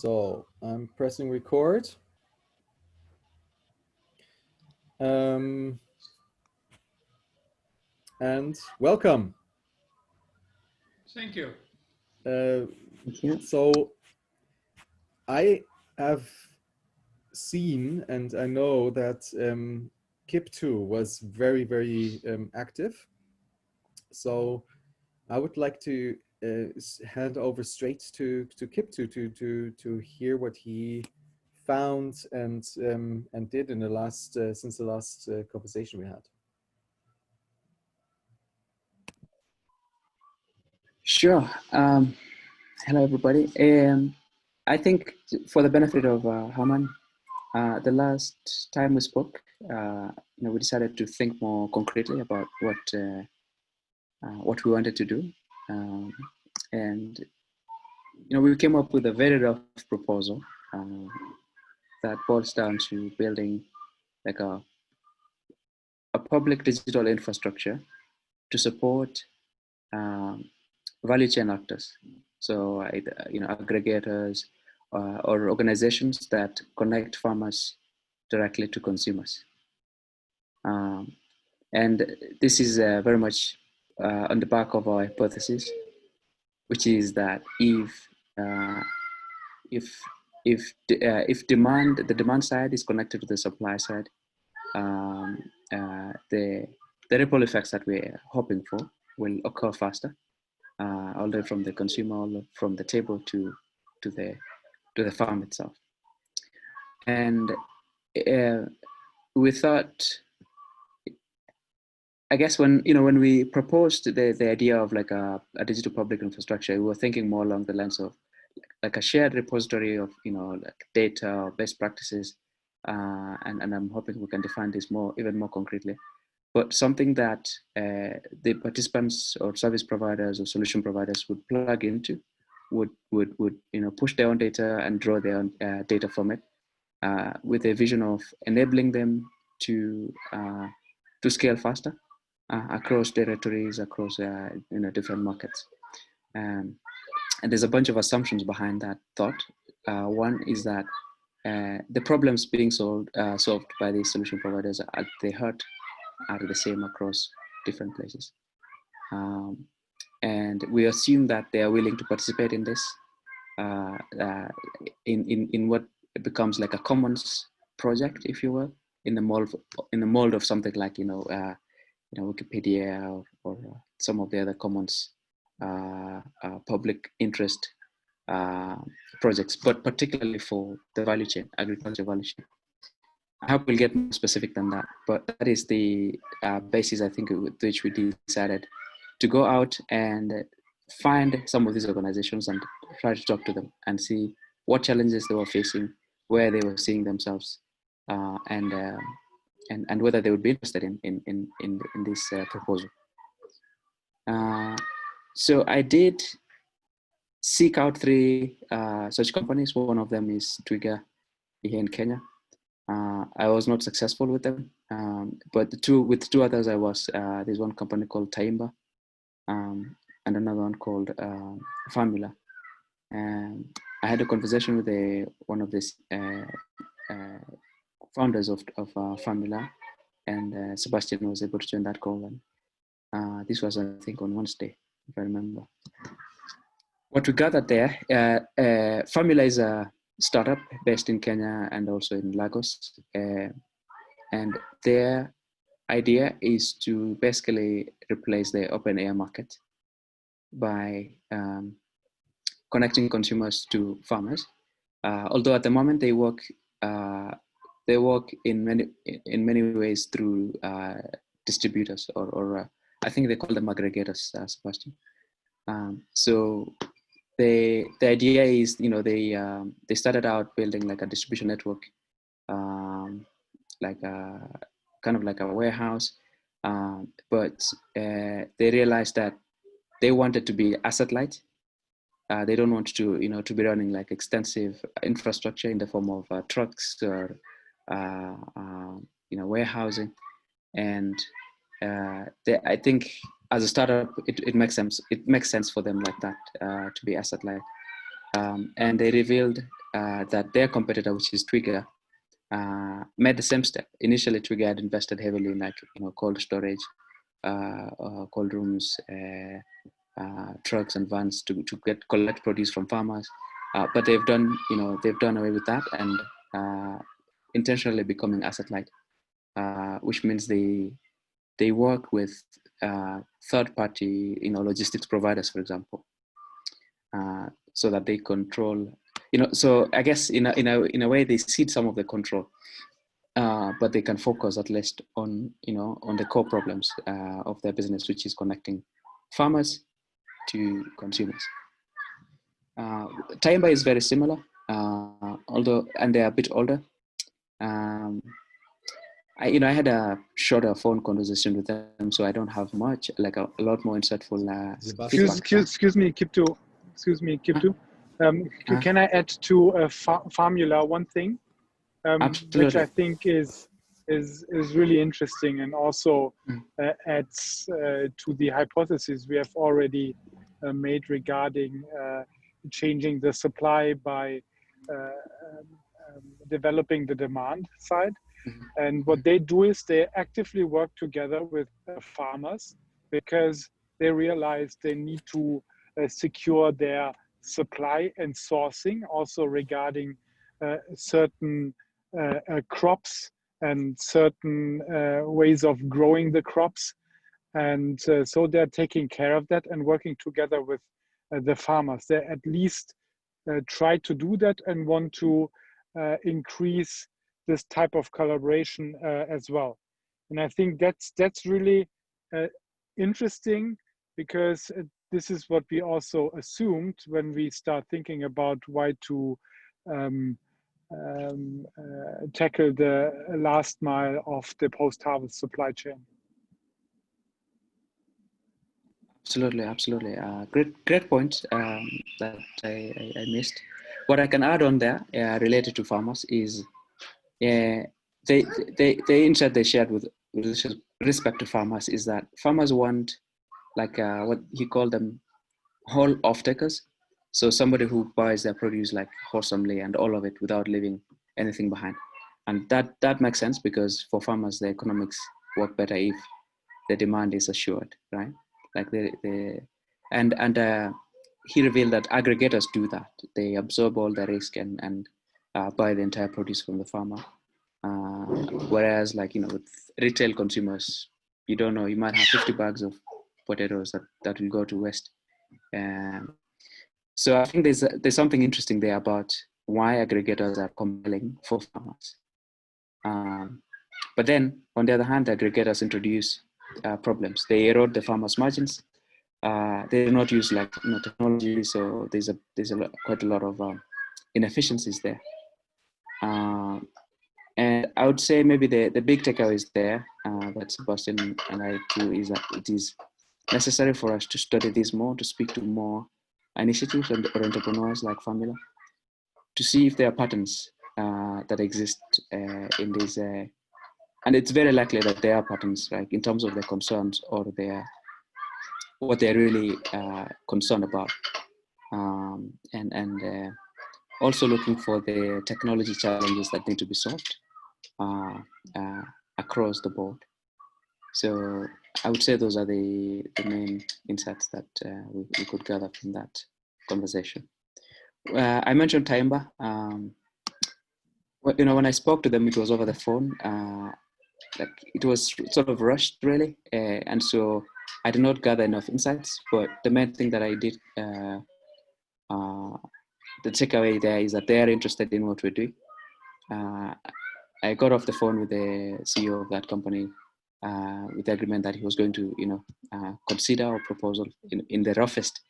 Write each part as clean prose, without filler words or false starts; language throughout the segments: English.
So I'm pressing record. And welcome. Thank you. So I have seen and I know that KIP2 was very active. So I would like to hand over straight to KIP2 to hear what he found and did in the last since the last conversation we had. Sure. Hello, everybody. I think for the benefit of Herman, the last time we spoke, we decided to think more concretely about what we wanted to do, and we came up with a very rough proposal that boils down to building like a public digital infrastructure to support value chain actors. So, aggregators or organizations that connect farmers directly to consumers. And this is very much on the back of our hypothesis, which is that if the demand side is connected to the supply side, the ripple effects that we're hoping for will occur faster, all the way from the consumer, all the from the table to the farm itself. And we thought, I guess when we proposed the idea of like a digital public infrastructure, we were thinking more along the lines of like a shared repository of like data or best practices, and I'm hoping we can define this even more concretely. But something that the participants or service providers or solution providers would plug into, would push their own data and draw their own data from it, with a vision of enabling them to scale faster across territories, across different markets. And there's a bunch of assumptions behind that thought. One is that the problems being solved by these solution providers at the heart are the same across different places. And we assume that they are willing to participate in this, in what becomes like a commons project, if you will, in the mold of something like Wikipedia or some of the other commons public interest projects, but particularly for the value chain, agriculture value chain. I hope we'll get more specific than that, but that is the basis, I think, with which we decided to go out and find some of these organizations and try to talk to them and see what challenges they were facing, where they were seeing themselves, and whether they would be interested in this proposal. So I did seek out 3 such companies. One of them is Twiga here in Kenya. I was not successful with them, but with two others I was. There's one company called Taimba, and another one called Formula. And I had a conversation with one of these founders of Formula, and Sebastian was able to join that call. And this was, I think, on Wednesday, if I remember. What we gathered there, Formula is a startup based in Kenya and also in Lagos. And their idea is to basically replace the open air market by connecting consumers to farmers. Although at the moment they work in many ways through distributors or I think they call them aggregators, Sebastian. So the idea is, they started out building like a distribution network, like a kind of like a warehouse, but they realized that they wanted to be asset light. They don't want to be running like extensive infrastructure in the form of trucks or warehousing. And I think as a startup, it makes sense. It makes sense for them like that, to be asset light. and they revealed that their competitor, which is Twiga, made the same step. Initially, Twiga had invested heavily in cold storage, cold rooms, trucks and vans to collect produce from farmers, but they've done away with that and intentionally becoming asset light, which means they work with third-party logistics providers, for example, so that they control. So I guess in a way they cede some of the control, but they can focus at least on the core problems of their business, which is connecting farmers to consumers. Taimba is very similar, although, and they're a bit older. I had a shorter phone conversation with them, so I don't have much, like a lot more insightful feedback. Excuse me, Kiptu. Can I add to Formula one thing, which I think is really interesting and also adds to the hypothesis we have already made regarding changing the supply by developing the demand side. And what they do is they actively work together with farmers because they realize they need to secure their supply and sourcing, also regarding certain crops and certain ways of growing the crops. And so they're taking care of that and working together with the farmers. They at least try to do that and want to increase this type of collaboration as well. And I think that's really interesting, because this is what we also assumed when we start thinking about why to tackle the last mile of the post-harvest supply chain. Absolutely. Great point that I missed. What I can add on there related to farmers is the insight they shared with respect to farmers is that farmers want, like what he called them, whole off-takers. So somebody who buys their produce like wholesomely and all of it without leaving anything behind. And that makes sense, because for farmers, the economics work better if the demand is assured, right? Like he revealed that aggregators do that. They absorb all the risk and buy the entire produce from the farmer. Whereas, like, with retail consumers, you don't know, you might have 50 bags of potatoes that will go to waste. So I think there's something interesting there about why aggregators are compelling for farmers. But then, on the other hand, the aggregators introduce problems. They erode the farmers' margins. They do not use technology, so there's quite a lot of inefficiencies there. And I would say maybe the big takeaways there that Sebastian and I do is that it is necessary for us to study this more, to speak to more initiatives or entrepreneurs like Formula, to see if there are patterns that exist in this. And it's very likely that there are patterns, like in terms of their concerns or what they're really concerned about, and also looking for the technology challenges that need to be solved across the board. So I would say those are the main insights that we could gather from that conversation. I mentioned Taimba. When I spoke to them, it was over the phone. Like, it was sort of rushed, really, and so I did not gather enough insights. But the main thing that I did, the takeaway there, is that they are interested in what we're doing. I got off the phone with the CEO of that company with the agreement that he was going to, consider our proposal in the roughest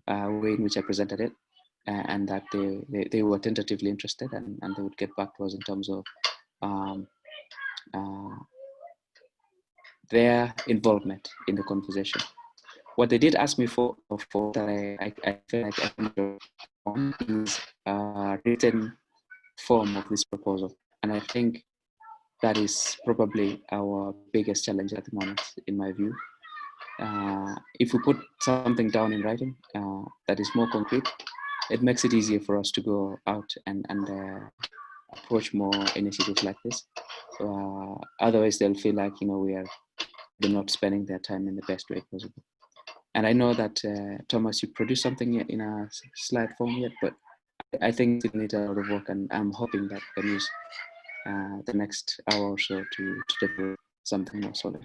way in which I presented it, and that they were tentatively interested, and they would get back to us in terms of their involvement in the conversation. What they did ask me for that I feel like I can do is a written form of this proposal. And I think that is probably our biggest challenge at the moment, in my view. If we put something down in writing that is more concrete, it makes it easier for us to go out and approach more initiatives like this. Otherwise, they'll feel like, you know, they're not spending their time in the best way possible. And I know that Thomas, you produced something in a slide form yet, but I think it needs a lot of work, and I'm hoping that we can use the next hour or so to develop something more solid.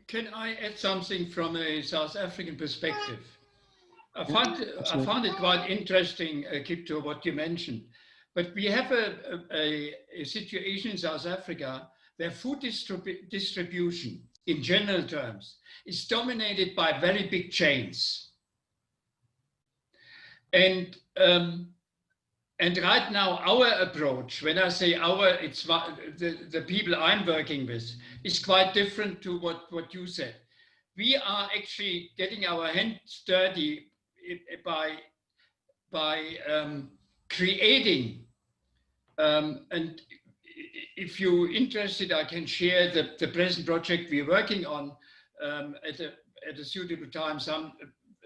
Can I add something from a South African perspective? I found it quite interesting, Kipto, what you mentioned. But we have a situation in South Africa where food distribution, in general terms, is dominated by very big chains. And right now, our approach, when I say our, it's the people I'm working with, is quite different to what you said. We are actually getting our hands dirty by creating, and if you're interested, I can share the present project we're working on at a suitable time,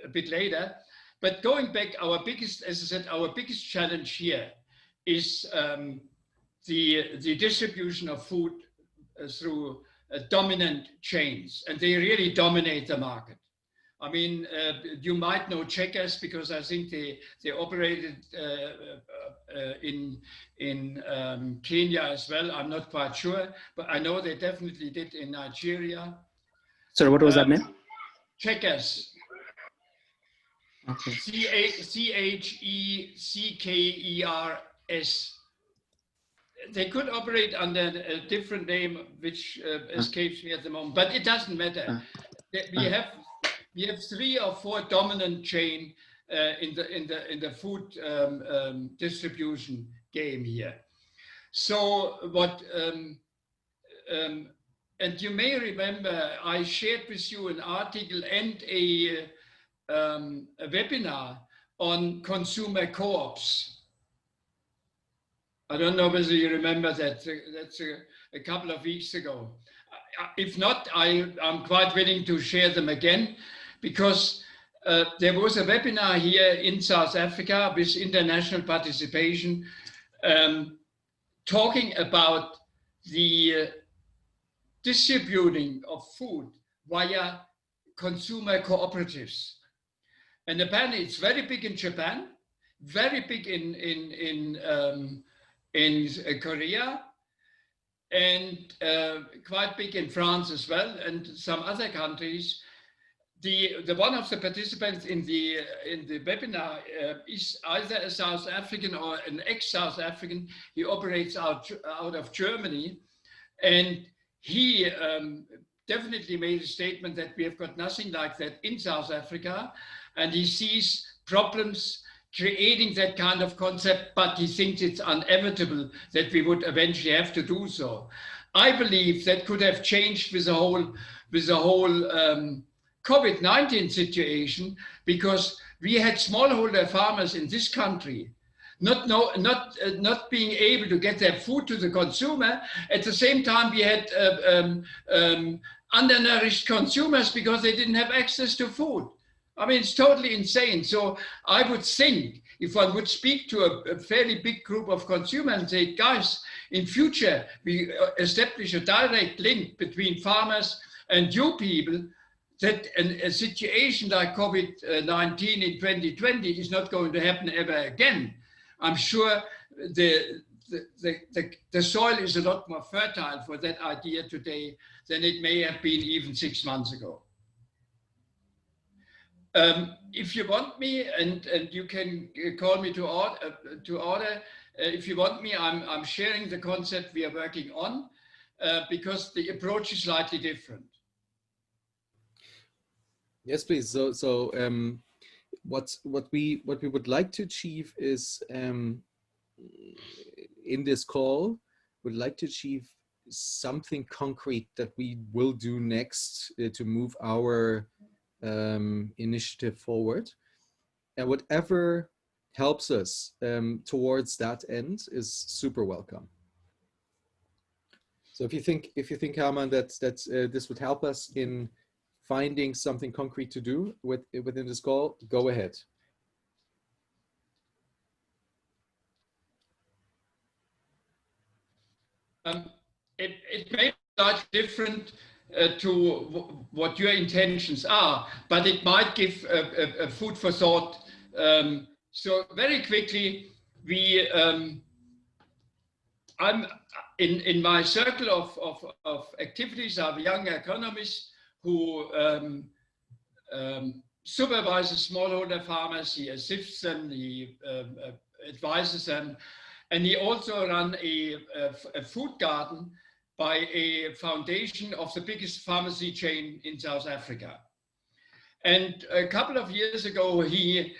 a bit later. But going back, our biggest, as I said, our biggest challenge here is the distribution of food through dominant chains, and they really dominate the market. I mean, you might know Checkers because I think they operated in Kenya as well. I'm not quite sure, but I know they definitely did in Nigeria. Sorry, what was that name? Checkers. Okay. CHECKERS. They could operate under a different name, which escapes me at the moment, but it doesn't matter. We have 3 or 4 dominant chain in the food distribution game here. So what? And you may remember I shared with you an article and a webinar on consumer co-ops. I don't know whether you remember that. That's a couple of weeks ago. If not, I'm quite willing to share them again, because there was a webinar here in South Africa with international participation, talking about the distributing of food via consumer cooperatives. And apparently it's very big in Japan, very big in Korea, and quite big in France as well, and some other countries. The one of the participants in the webinar is either a South African or an ex-South African. He operates out of Germany, and he definitely made a statement that we have got nothing like that in South Africa, and he sees problems creating that kind of concept, but he thinks it's inevitable that we would eventually have to do so. I believe that could have changed with the whole COVID-19 situation, because we had smallholder farmers in this country not being able to get their food to the consumer. At the same time, we had undernourished consumers because they didn't have access to food. I mean, it's totally insane. So I would think if one would speak to a fairly big group of consumers and say, guys, in future, we establish a direct link between farmers and you people, that a situation like COVID-19 in 2020 is not going to happen ever again. I'm sure the soil is a lot more fertile for that idea today than it may have been even 6 months ago. If you want me, and you can call me to order, if you want me, I'm sharing the concept we are working on, because the approach is slightly different. Yes, please. So what we would like to achieve is, in this call, would like to achieve something concrete that we will do next to move our initiative forward, and whatever helps us towards that end is super welcome. So if you think Herman, that this would help us in finding something concrete to do within this call, go ahead. It may be slightly different to what your intentions are, but it might give a food for thought. So very quickly, I'm in my circle of activities. I have young economists who supervises smallholder farmers. He assists them, he advises them, and he also runs a food garden by a foundation of the biggest pharmacy chain in South Africa. And a couple of years ago, he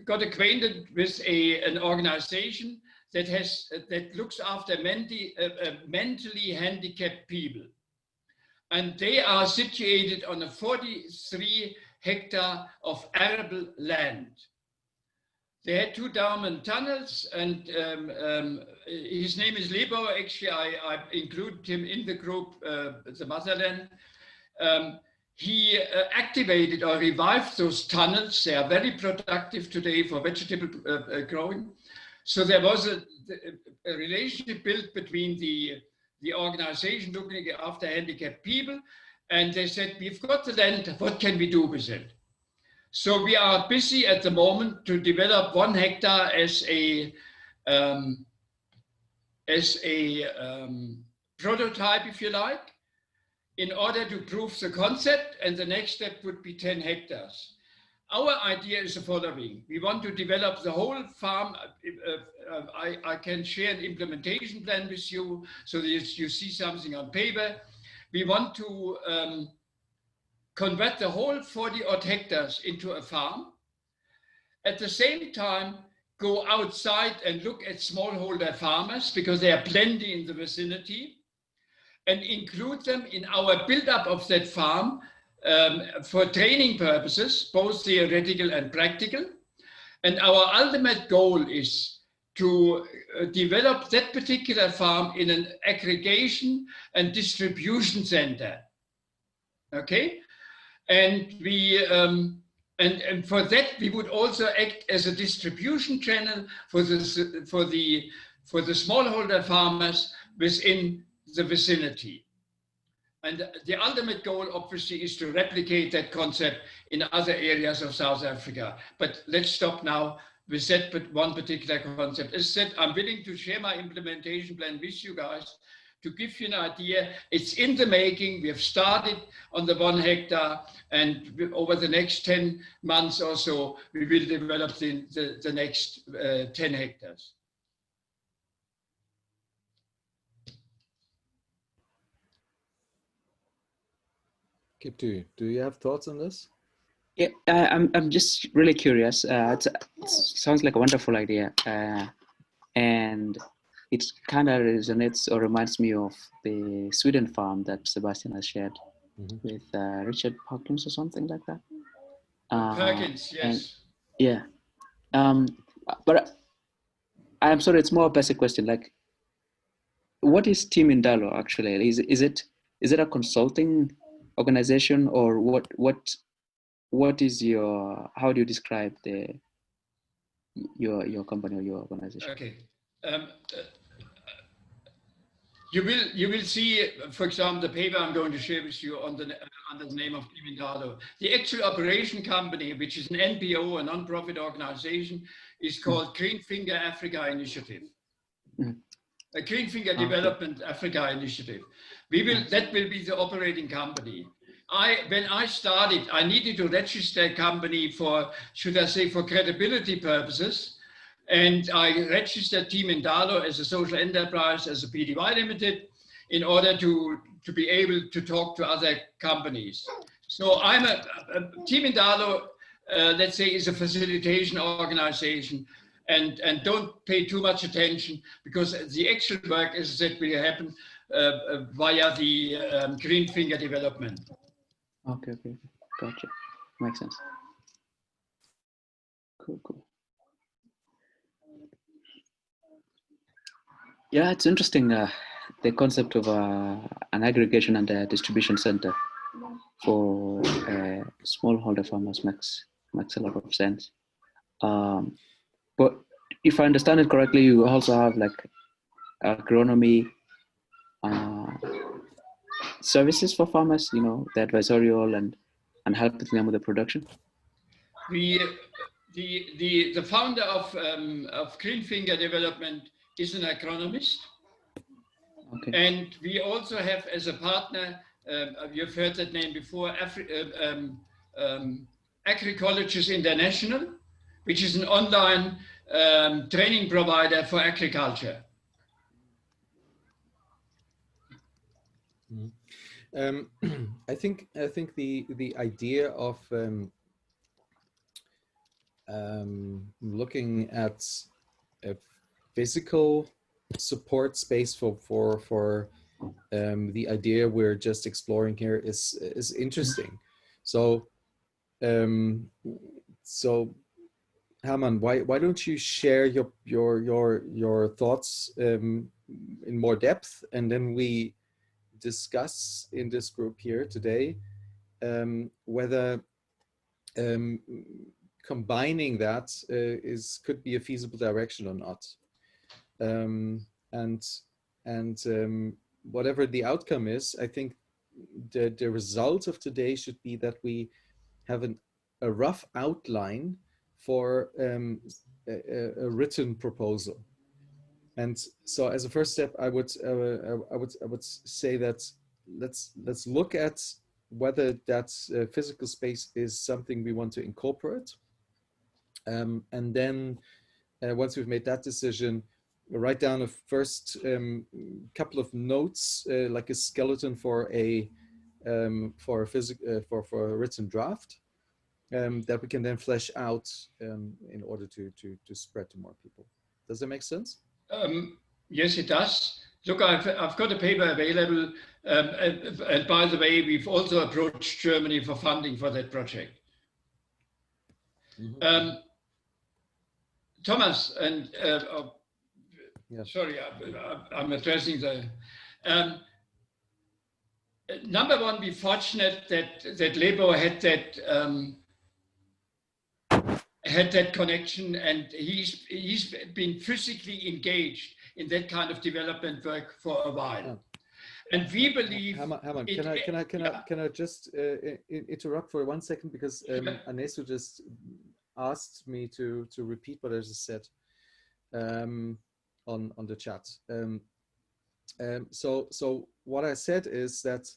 got acquainted with an organization that looks after mentally handicapped people. And they are situated on a 43 hectare of arable land. They had 2 diamond tunnels, and his name is Lebo. Actually, I included him in the group, the Motherland. He activated or revived those tunnels. They are very productive today for vegetable growing. So there was a relationship built between the organization looking after handicapped people, and they said, we've got the land, what can we do with it? So we are busy at the moment to develop 1 hectare as a prototype, if you like, in order to prove the concept, and the next step would be 10 hectares. Our idea is the following. We want to develop the whole farm. I can share an implementation plan with you so that you see something on paper. We want to convert the whole 40-odd hectares into a farm. At the same time, go outside and look at smallholder farmers, because there are plenty in the vicinity, and include them in our build-up of that farm for training purposes, both theoretical and practical. And our ultimate goal is to develop that particular farm in an aggregation and distribution center. Okay? And and for that, we would also act as a distribution channel for the smallholder farmers within the vicinity. And the ultimate goal, obviously, is to replicate that concept in other areas of South Africa. But let's stop now with that one particular concept. As I said, I'm willing to share my implementation plan with you guys to give you an idea. It's in the making. We have started on the 1 hectare, and over the next 10 months or so, we will develop the next 10 hectares. Kiptu, do you have thoughts on this? Yeah, I'm just really curious. It sounds like a wonderful idea, and it kind of resonates or reminds me of the Sweden farm that Sebastian has shared with Richard Perkins or something like that. Perkins, yes. And, yeah, but I'm sorry, it's more a basic question. Like, what is Team Indalo actually? Is it a consulting organization, or what is your, how do you describe your company or your organization? Okay. You will see, for example, the paper I'm going to share with you under the name of Team Indalo. The actual operation company, which is an NPO, a non-profit organization, is called Green Finger Africa Initiative. A Green Finger Development Africa Initiative. That will be the operating company. When I started, I needed to register a company for, should I say, for credibility purposes. And I registered Team Indalo as a social enterprise, as a PDY Limited, in order to be able to talk to other companies. So I'm Team Indalo, let's say, is a facilitation organization, and don't pay too much attention, because the actual work, as I said, will happen via the Green Finger development. Okay, gotcha. Makes sense. Cool. Yeah, it's interesting. The concept of an aggregation and a distribution center for smallholder farmers makes a lot of sense. But if I understand it correctly, you also have like agronomy services for farmers, you know, the advisorial and helping them with the production? The founder of Greenfinger Development is an agronomist. Okay. And we also have as a partner, you've heard that name before, Agricologist International, which is an online training provider for agriculture. I think the idea of looking at a physical support space for the idea we're just exploring here is interesting. So Herman, why don't you share your thoughts in more depth, and then we discuss in this group here today whether combining that could be a feasible direction or not, and whatever the outcome is, I think the result of today should be that we have a rough outline for a written proposal. And so, as a first step, I would say that let's look at whether that physical space is something we want to incorporate, and then once we've made that decision, write down a first couple of notes, like a skeleton for a written draft that we can then flesh out in order to spread to more people. Does that make sense? Yes, it does. Look, I've got a paper available, and by the way, we've also approached Germany for funding for that project. Mm-hmm. Thomas, and yes. Sorry, I'm addressing the number one. We're fortunate that Lebo had that connection, and he's been physically engaged in that kind of development work for a while. And we believe. Herman, can I just interrupt for 1 second, because Anesu just asked me to repeat what I just said on the chat. So what I said is that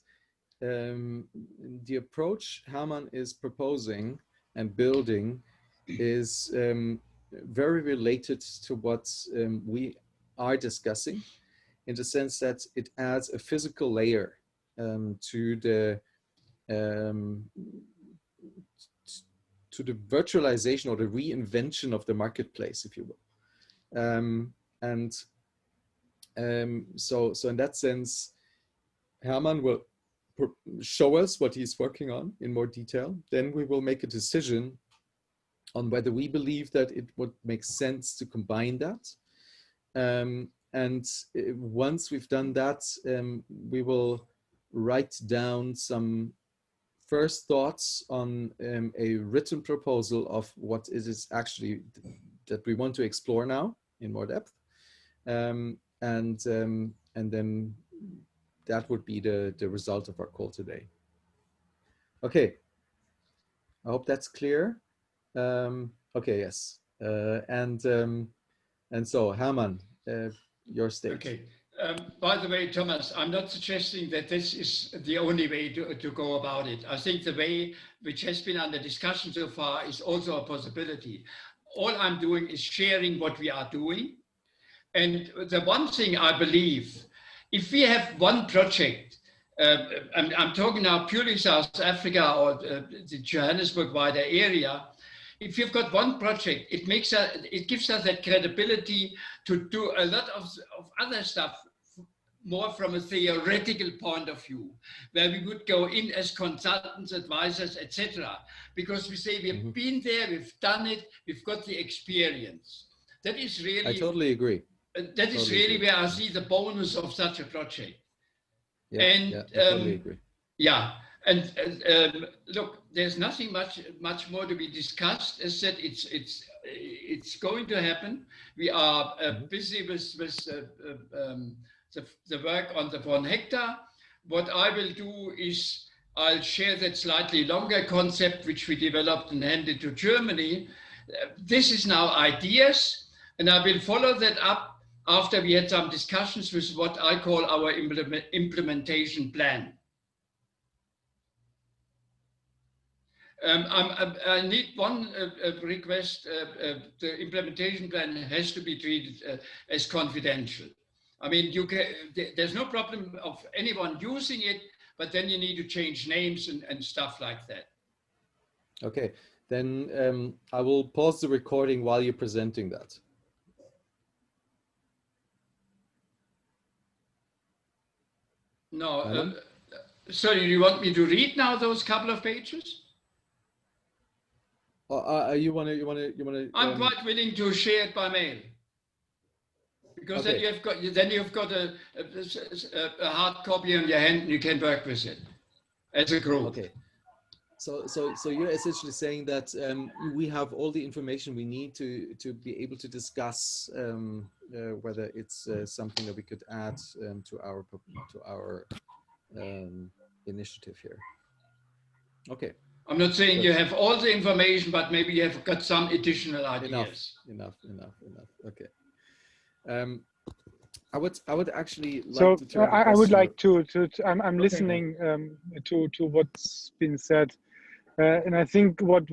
the approach Herman is proposing and building is very related to what we are discussing, in the sense that it adds a physical layer to the virtualization or the reinvention of the marketplace, if you will. So in that sense, Herman will show us what he's working on in more detail. Then we will make a decision on whether we believe that it would make sense to combine that. And once we've done that, we will write down some first thoughts on a written proposal of what it is actually that we want to explore now in more depth. And then that would be the result of our call today. Okay, I hope that's clear. Okay, yes. And so, Herman, your stage. Okay. By the way, Thomas, I'm not suggesting that this is the only way to go about it. I think the way which has been under discussion so far is also a possibility. All I'm doing is sharing what we are doing. And the one thing I believe, if we have one project, I'm talking now purely South Africa or the Johannesburg wider area, if you've got one project, it gives us that credibility to do a lot of other stuff more from a theoretical point of view, where we would go in as consultants, advisors, etc. Because we say we've been there, we've done it, we've got the experience. That is really. I totally agree. That is really where I see the bonus of such a project. Yeah, and, yeah, I totally agree. Yeah, And look, there's nothing much more to be discussed. As said, it's going to happen. We are busy with the work on the 1 hectare. What I will do is I'll share that slightly longer concept which we developed and handed to Germany. This is now ideas, and I will follow that up after we had some discussions with what I call our implementation plan. I need one request. The implementation plan has to be treated as confidential. I mean, there's no problem of anyone using it, but then you need to change names and stuff like that. Okay, then I will pause the recording while you're presenting that. No, sorry, you want me to read now those couple of pages? You want to? I'm quite willing to share it by mail, because okay. then you've got a hard copy on your hand and you can work with it as a group. Okay. So you're essentially saying that we have all the information we need to be able to discuss whether it's something that we could add to our initiative here. Okay. I'm not saying you have all the information, but maybe you have got some additional ideas. Enough. Okay. I would actually like so to turn. I would like to I'm okay. listening to what's been said, and I think what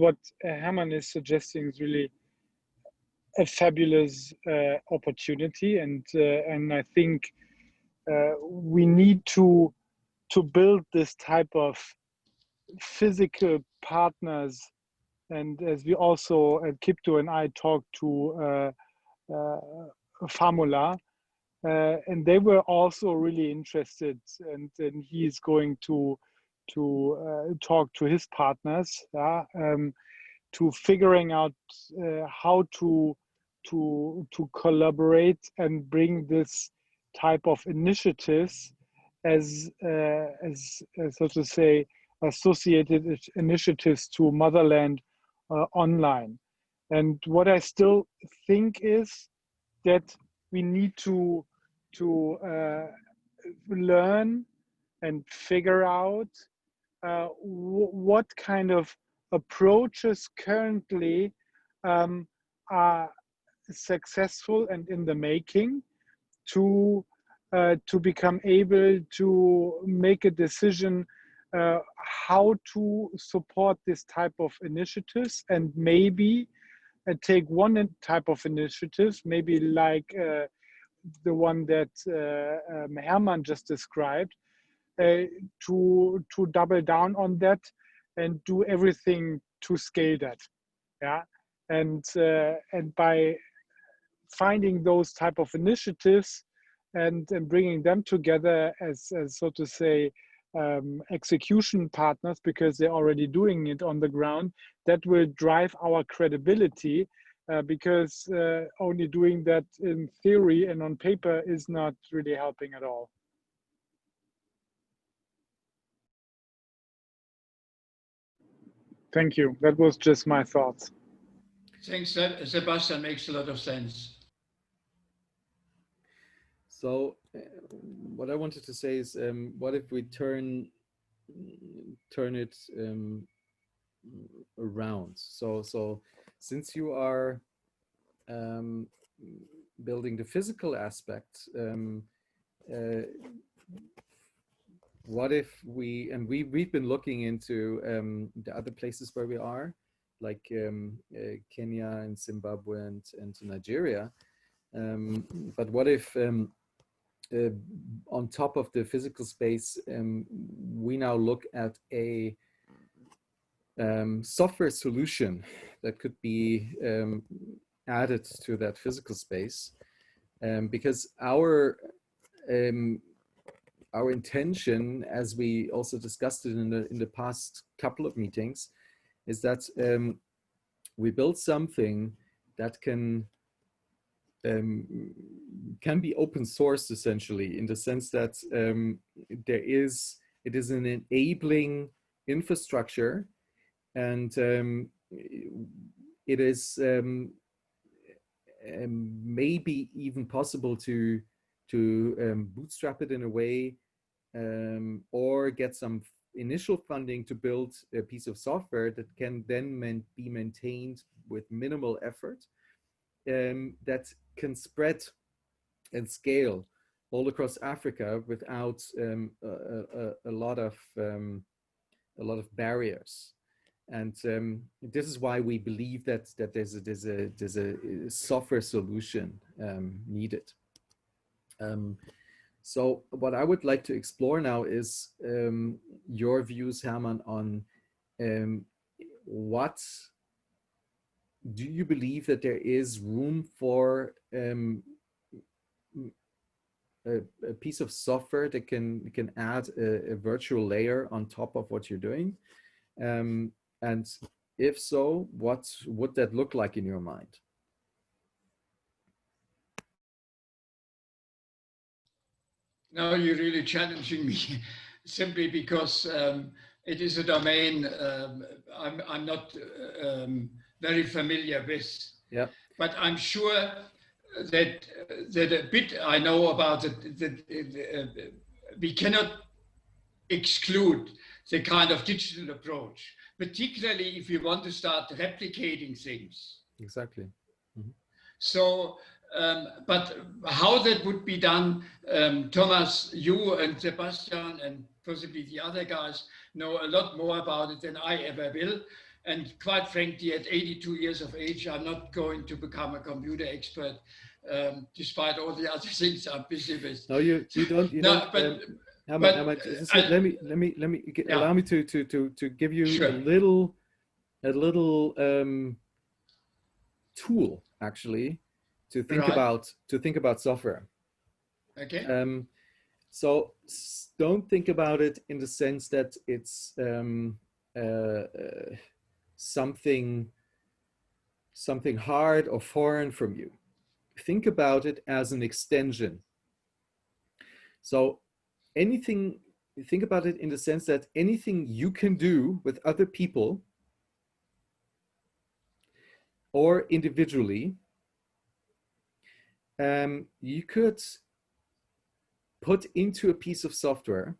Hermann is suggesting is really a fabulous opportunity, and I think we need to build this type of physical partners. And as we also Kipto and I talked to Famula, and they were also really interested, and he's going to talk to his partners to figuring out how to collaborate and bring this type of initiatives as so to say associated initiatives to Motherland online. And what I still think is that we need to learn and figure out what kind of approaches currently are successful and in the making to become able to make a decision how to support this type of initiatives, and maybe take one type of initiatives, maybe like the one that Hermann just described, to double down on that and do everything to scale that. Yeah, and by finding those type of initiatives and bringing them together as so to say execution partners, because they're already doing it on the ground, that will drive our credibility, because only doing that in theory and on paper is not really helping at all. Thank you. That was just my thoughts. Thanks, Sebastian. Makes a lot of sense. So what I wanted to say is, what if we turn it around? So since you are building the physical aspect, what if we've been looking into the other places where we are, like Kenya and Zimbabwe and Nigeria, but what if on top of the physical space, we now look at a software solution that could be added to that physical space, because our intention, as we also discussed it in the past couple of meetings, is that we build something that can be open sourced, essentially, in the sense that it is an enabling infrastructure, and it is maybe even possible to bootstrap it in a way, or get some initial funding to build a piece of software that can then be maintained with minimal effort, that can spread and scale all across Africa without a lot of barriers. And this is why we believe that there's a software solution needed. So what I would like to explore now is your views, Hermann, on what do you believe that there is room for a piece of software that can add a virtual layer on top of what you're doing? And if so, what would that look like in your mind? Now you're really challenging me, simply because it is a domain I'm not very familiar with. Yeah. But I'm sure that a bit I know about it, that we cannot exclude the kind of digital approach, particularly if you want to start replicating things. Exactly. Mm-hmm. So, but how that would be done, Thomas, you and Sebastian and possibly the other guys know a lot more about it than I ever will. And quite frankly, at 82 years of age, I'm not going to become a computer expert, despite all the other things I'm busy with. No, you don't. You No, don't. but Let me yeah. allow me to give you Sure. a little tool actually to think Right. about software. Okay. So don't think about it in the sense that it's something hard or foreign from you. Think about it as an extension. So think about it in the sense that anything you can do with other people or individually, you could put into a piece of software,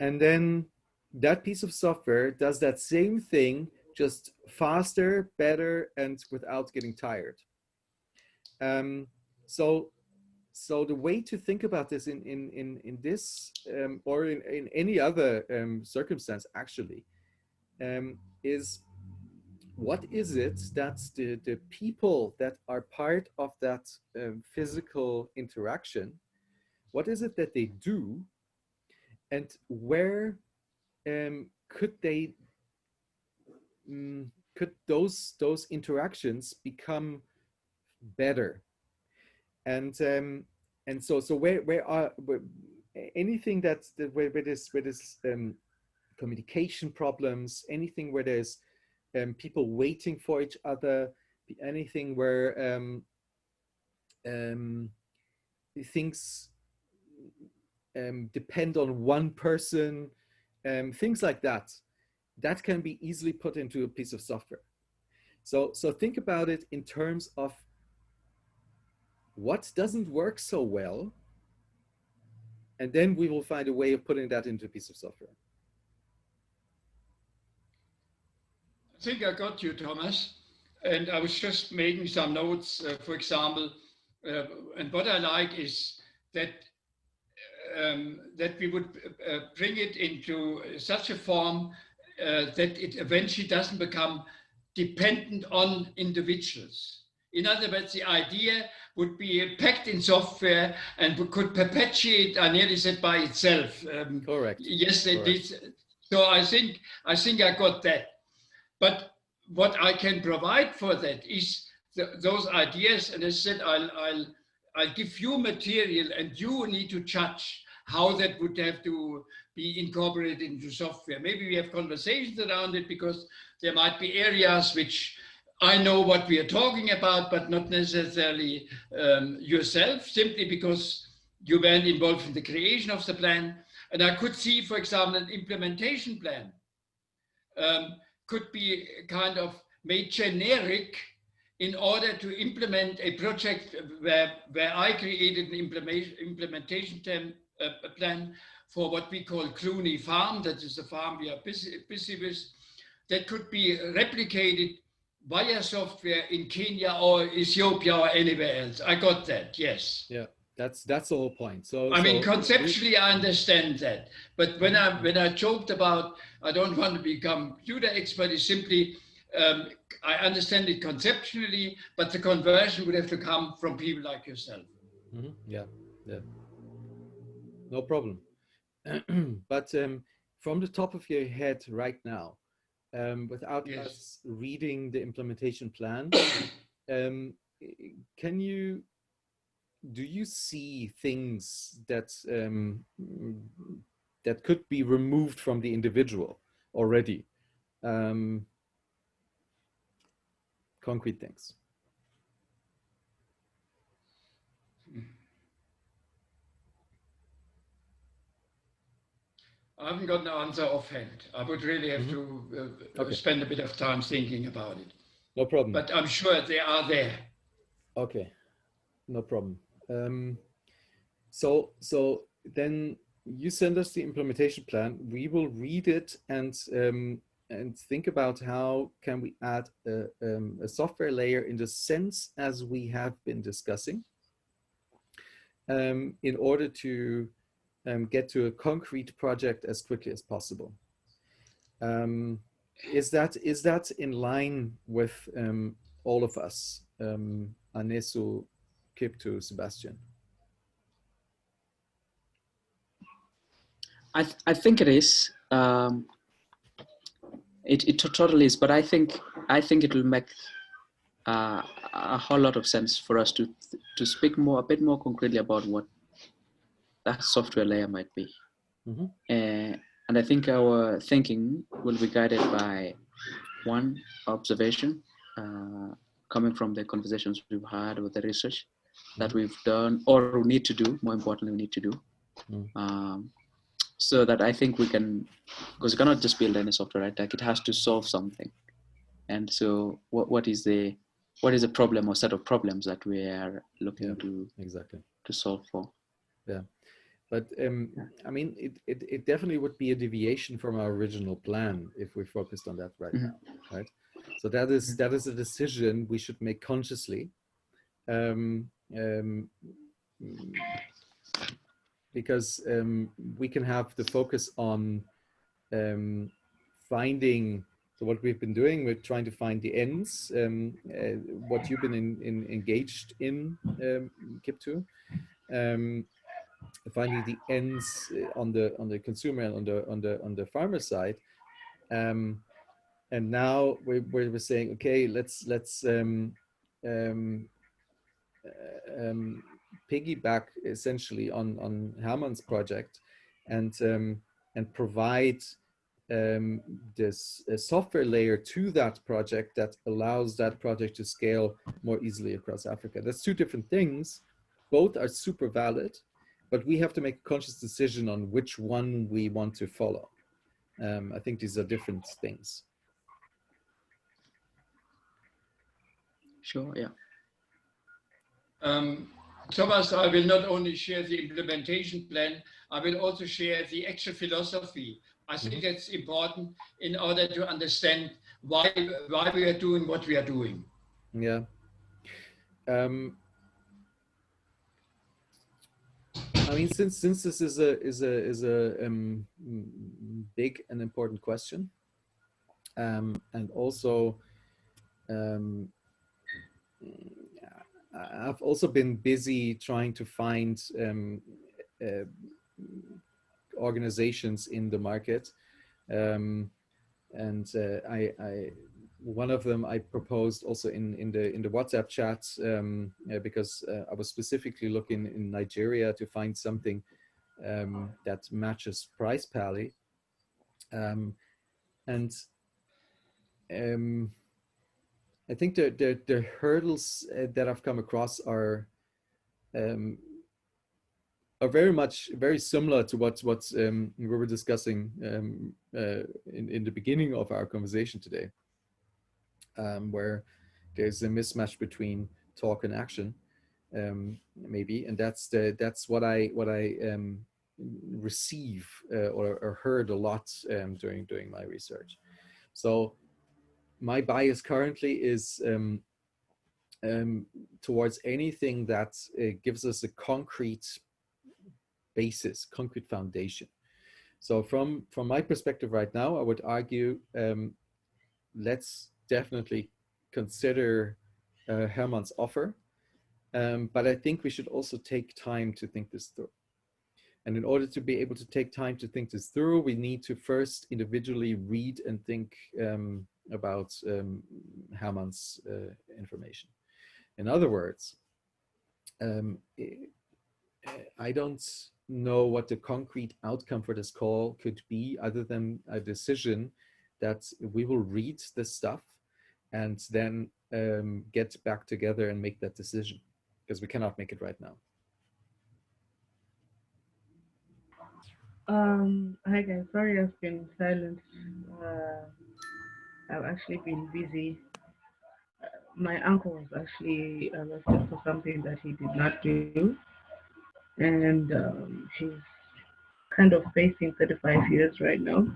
and then that piece of software does that same thing, just faster, better, and without getting tired. So the way to think about this in this or in any other circumstance actually is, what is it that the people that are part of that physical interaction, what is it that they do, and where could those interactions become better? And so where anything that's where there's communication problems, anything where there's people waiting for each other, anything where things depend on one person, things like that can be easily put into a piece of software. So think about it in terms of what doesn't work so well, and then we will find a way of putting that into a piece of software. I think I got you, Thomas. And I was just making some notes, for example, and what I like is that that we would bring it into such a form that it eventually doesn't become dependent on individuals. In other words, the idea would be packed in software and could perpetuate, I nearly said, by itself. Correct. Yes, it Correct. is. So I think I got that. But what I can provide for that is those ideas. And as I said, I'll give you material, and you need to judge how that would have to be incorporated into software. Maybe we have conversations around it, because there might be areas which I know what we are talking about, but not necessarily yourself, simply because you weren't involved in the creation of the plan. And I could see, for example, an implementation plan could be kind of made generic in order to implement a project where I created an implementation plan for what we call Cluny Farm. That is a farm we are busy with. That could be replicated via software in Kenya or Ethiopia or anywhere else. I got that, yes. Yeah, that's the whole point. So I mean, conceptually, I understand that, but when I joked about I don't want to become computer expert, is simply I understand it conceptually, but the conversion would have to come from people like yourself. Yeah, yeah, no problem. But from the top of your head right now, without Yes. us reading the implementation plan, do you see things that that could be removed from the individual already? Concrete things. I haven't got an answer offhand. I would really have to spend a bit of time thinking about it. No problem. But I'm sure they are there. Okay, no problem. So then you send us the implementation plan. We will read it and think about how can we add a software layer in the sense as we have been discussing, in order to get to a concrete project as quickly as possible. Is that in line with all of us, Anesu, Kiptu, Sebastian? I think it is. It totally is, but I think it will make a whole lot of sense for us to speak a bit more concretely about what that software layer might be. And I think our thinking will be guided by one observation coming from the conversations we've had with the research that we've done or we need to do. More importantly, we need to do. So that I think we can, because you cannot just build any software, right? Like it has to solve something. And so what is the problem or set of problems that we are looking to solve for? Yeah. But I mean, it definitely would be a deviation from our original plan if we focused on that right now, right? So that is a decision we should make consciously, because we can have the focus on finding. So what we've been doing, we're trying to find the ends. What you've been engaged in, Kiptu. Finding the ends on the consumer and on the farmer side, and now we're saying, okay, let's piggyback essentially on Hermann's project and provide this software layer to that project that allows that project to scale more easily across Africa. That's two different things. Both are super valid, but we have to make a conscious decision on which one we want to follow. I think these are different things. Sure, yeah. Thomas, I will not only share the implementation plan, I will also share the actual philosophy. I think that's important in order to understand why we are doing what we are doing. Yeah. I mean, since this is a big and important question, and also I've also been busy trying to find organizations in the market, and I one of them I proposed also in the WhatsApp chat, because I was specifically looking in Nigeria to find something that matches Price Pally, and I think the hurdles that I've come across are are very similar to what we were discussing in the beginning of our conversation today, where there's a mismatch between talk and action, maybe, and that's what I receive or heard a lot during my research. So my bias currently is towards anything that gives us a concrete basis, concrete foundation. So from my perspective right now, I would argue let's definitely consider Herman's offer, but I think we should also take time to think this through. And in order to be able to take time to think this through, we need to first individually read and think about Herman's information. In other words, I don't know what the concrete outcome for this call could be other than a decision that we will read this stuff and then get back together and make that decision, because we cannot make it right now. Hi guys, sorry I've been silent. I've actually been busy. My uncle was actually arrested for something that he did not do, and he's kind of facing 35 years right now.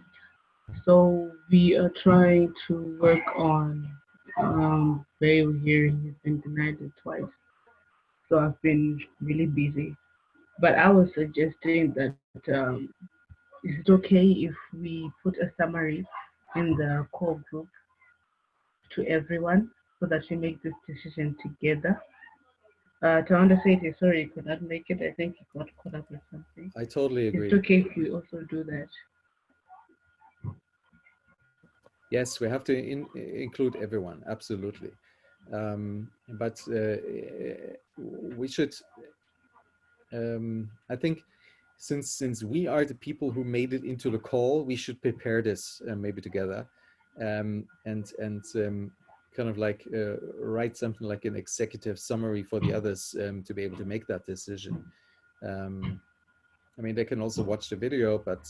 So we are trying to work on bail hearing. He's been denied it twice. So I've been really busy. But I was suggesting that is it okay if we put a summary in the core group to everyone so that we make this decision together? Tawanda said he's sorry he could not make it. I think he got caught up with something. I totally agree. It's okay if we also do that. Yes, we have to include everyone, absolutely. But we should, I think, since we are the people who made it into the call, we should prepare this maybe together, and kind of like write something like an executive summary for the others to be able to make that decision. I mean, they can also watch the video, but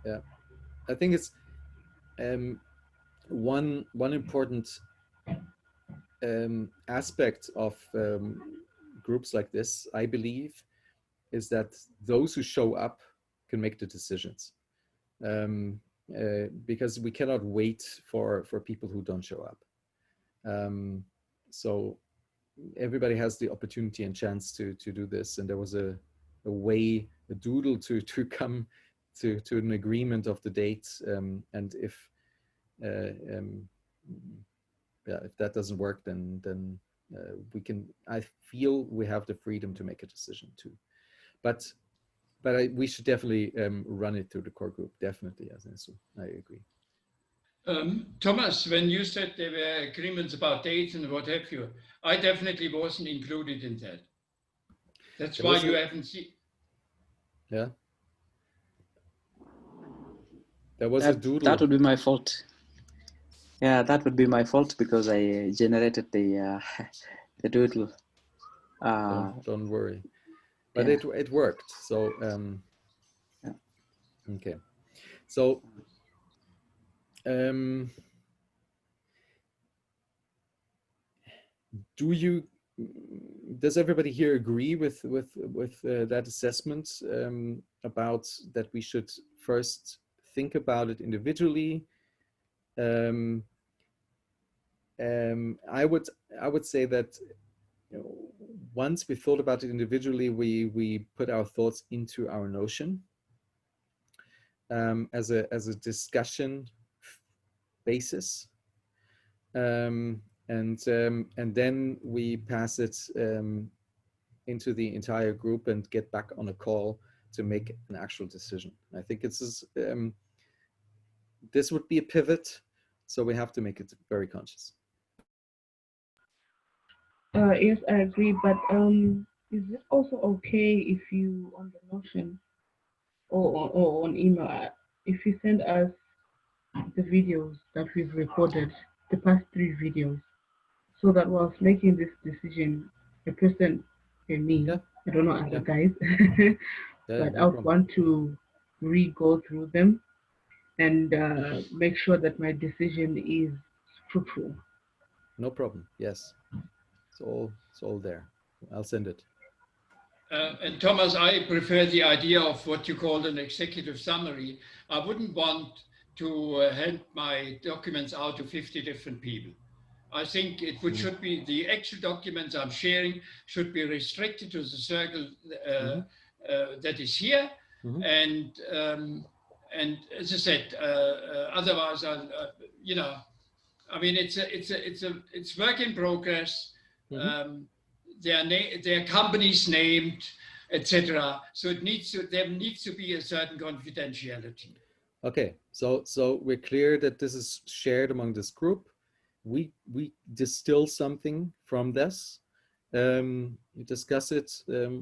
yeah, I think it's one important aspect of groups like this, I believe, is that those who show up can make the decisions, because we cannot wait for people who don't show up. So everybody has the opportunity and chance to do this, and there was a doodle to come to an agreement of the dates, and if if that doesn't work, then we can. I feel we have the freedom to make a decision too, but we should definitely run it through the core group. Definitely, as I agree. Thomas, when you said there were agreements about dates and what have you, I definitely wasn't included in that. That's why you haven't seen. Yeah. There was a doodle. That would be my fault. Yeah, that would be my fault because I generated the the doodle. Don't worry, but yeah. it worked. So yeah. Okay, so does everybody here agree with that assessment about that we should first think about it individually? I would say that, you know, once we thought about it individually, we put our thoughts into our Notion as a discussion basis, and then we pass it into the entire group and get back on a call to make an actual decision. I think this would be a pivot, so we have to make it very conscious. Yes, I agree, but is it also okay if you, on the Notion or on email, if you send us the videos that we've recorded, the past 3 videos, so that whilst making this decision, a person in me. Yeah. I don't know other Yeah. guys, Yeah, but I no would problem. want to re-go through them and make sure that my decision is fruitful. No problem. Yes. It's all there. I'll send it. And Thomas, I prefer the idea of what you called an executive summary. I wouldn't want to hand my documents out to 50 different people. I think it Mm-hmm. should be the actual documents I'm sharing should be restricted to the circle Mm-hmm. that is here. Mm-hmm. And as I said, otherwise, you know, I mean, it's work in progress. Mm-hmm. Their companies named, etc. So there needs to be a certain confidentiality. Okay, so we're clear that this is shared among this group. We distill something from this. We discuss it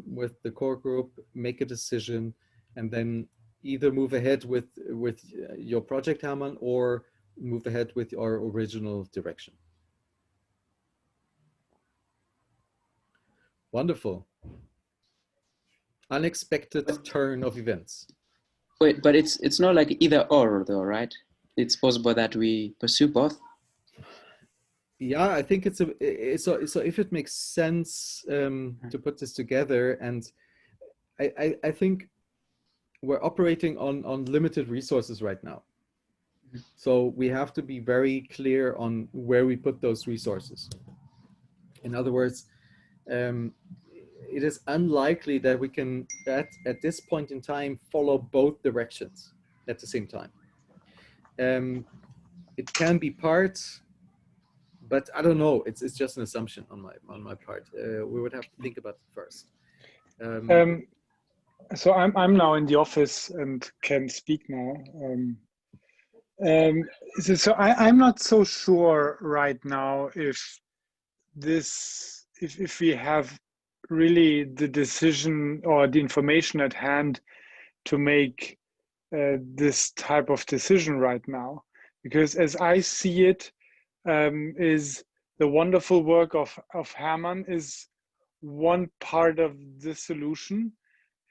with the core group, make a decision, and then either move ahead with your project, Hermann, or move ahead with our original direction. Wonderful. Unexpected turn of events. Wait, but it's not like either or though, right? It's possible that we pursue both. Yeah, I think so if it makes sense to put this together, and I think we're operating on limited resources right now. So we have to be very clear on where we put those resources. In other words, it is unlikely that we can, at this point in time, follow both directions at the same time. It can be part, but I don't know. It's just an assumption on my part. We would have to think about it first. So I'm now in the office and can speak now. So I'm not so sure right now if we have really the decision or the information at hand to make this type of decision right now, because as I see it, is the wonderful work of Hermann is one part of the solution.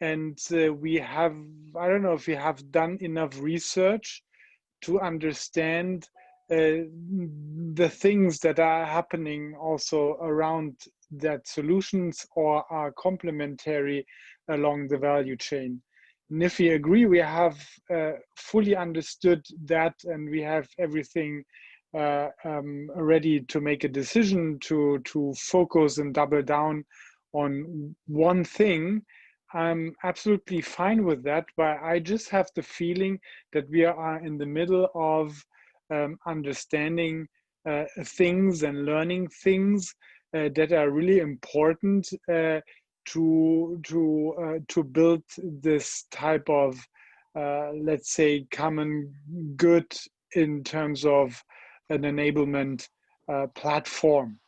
And we have, I don't know if we have done enough research to understand the things that are happening also around that solutions or are complementary along the value chain. And if we agree, we have fully understood that, and we have everything ready to make a decision to focus and double down on one thing, I'm absolutely fine with that, but I just have the feeling that we are in the middle of understanding things and learning things that are really important to build this type of, let's say, common good in terms of an enablement platform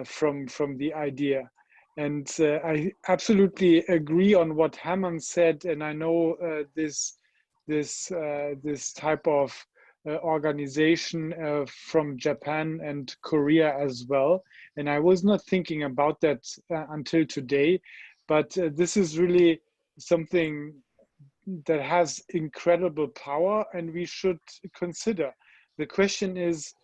from the idea. And I absolutely agree on what Hermann said, and I know this type of organization from Japan and Korea as well. And I was not thinking about that until today, but this is really something that has incredible power, and we should consider. The question is,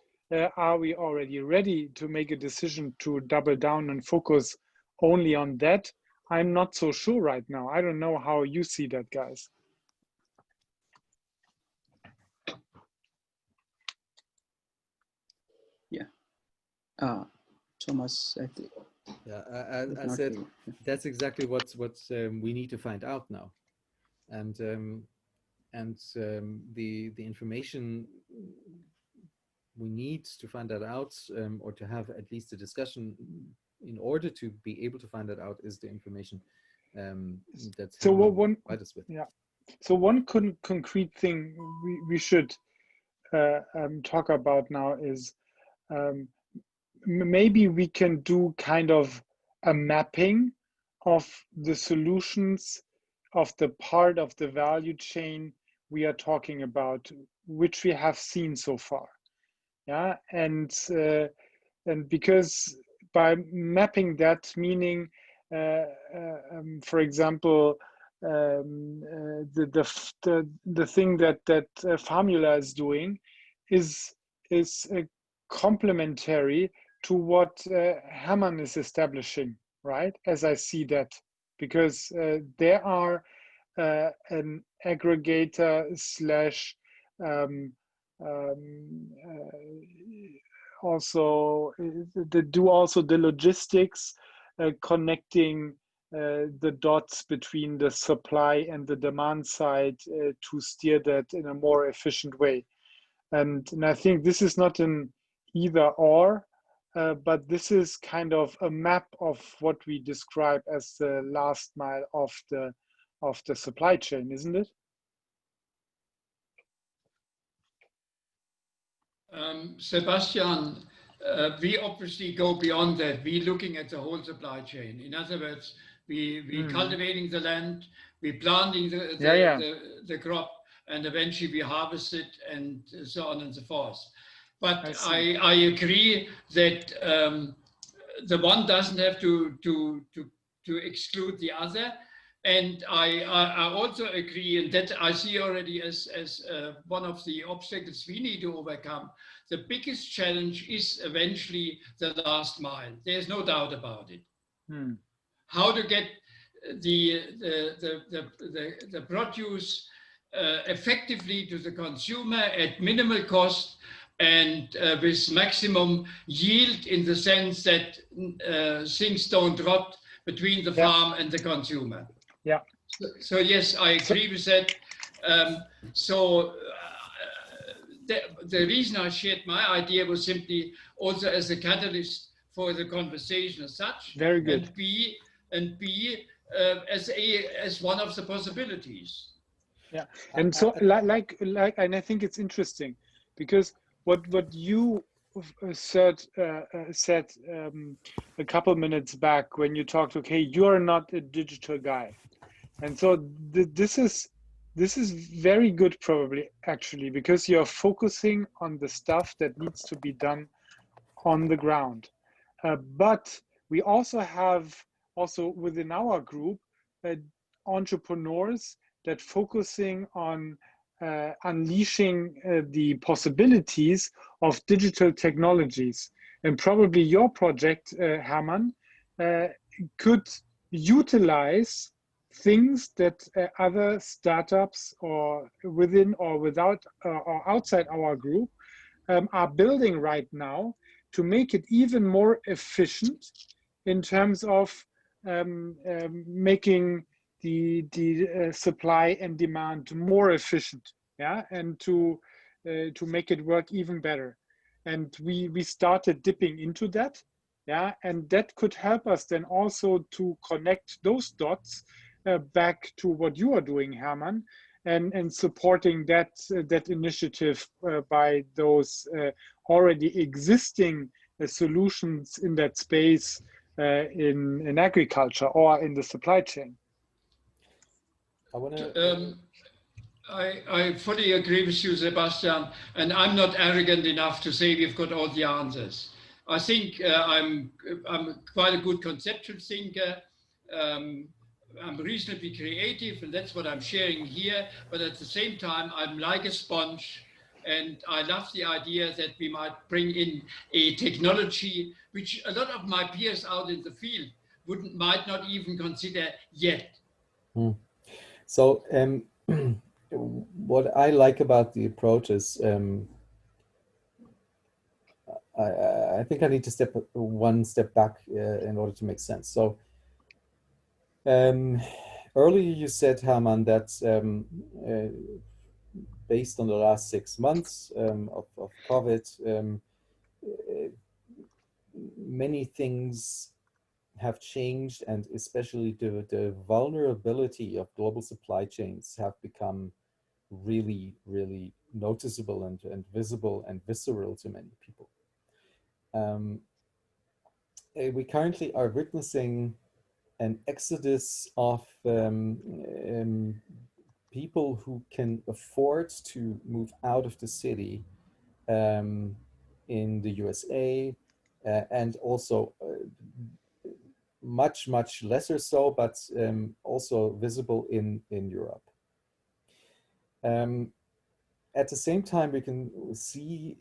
are we already ready to make a decision to double down and focus only on that? I'm not so sure right now. I don't know how you see that, guys. Yeah. Thomas, I think. Yeah, I said that's exactly what we need to find out now, and the information we need to find that out, or to have at least a discussion in order to be able to find that out, is the information that's so one provide us with. Yeah. So one concrete thing we should talk about now is maybe we can do kind of a mapping of the solutions of the part of the value chain we are talking about, which we have seen so far. Yeah, and because by mapping that, meaning, for example, the thing that Formula is doing is complementary to what Hermann is establishing, right? As I see that, because they are an aggregator slash also they do also the logistics, connecting the dots between the supply and the demand side to steer that in a more efficient way. And I think this is not an either or, but this is kind of a map of what we describe as the last mile of the supply chain, isn't it? Sebastian, we obviously go beyond that. We're looking at the whole supply chain. In other words, we cultivating the land, we planting the crop, and eventually we harvest it, and so on and so forth. But I agree that the one doesn't have to exclude the other. And I also agree, and that I see already as one of the obstacles we need to overcome. The biggest challenge is eventually the last mile. There's no doubt about it. How to get the produce effectively to the consumer at minimal cost and with maximum yield, in the sense that things don't rot between the farm and the consumer. Yeah. So yes, I agree with that. The reason I shared my idea was simply also as a catalyst for the conversation as such. Very good. And B, as one of the possibilities. Yeah, and so like, and I think it's interesting because what you said a couple minutes back when you talked, okay, you're not a digital guy, and so this is very good, probably, actually, because you're focusing on the stuff that needs to be done on the ground. But we also have within our group entrepreneurs that focusing on unleashing the possibilities of digital technologies. And probably your project, Hermann, could utilize things that other startups or within or without or outside our group are building right now to make it even more efficient in terms of making the supply and demand more efficient, yeah, and to make it work even better. And we started dipping into that, yeah, and that could help us then also to connect those dots back to what you are doing, Hermann, and supporting that initiative by those already existing solutions in that space in agriculture or in the supply chain. I fully agree with you, Sebastian, and I'm not arrogant enough to say we've got all the answers. I think I'm quite a good conceptual thinker. I'm reasonably creative, and that's what I'm sharing here. But at the same time, I'm like a sponge, and I love the idea that we might bring in a technology which a lot of my peers out in the field might not even consider yet. So what I like about the approach is I think I need to step one step back in order to make sense. So earlier you said, Hermann, that based on the last 6 months of COVID, many things have changed, and especially the vulnerability of global supply chains have become really, really noticeable and visible and visceral to many people. We currently are witnessing an exodus of people who can afford to move out of the city in the USA, and also much lesser so, but also visible in Europe. At the same time, we can see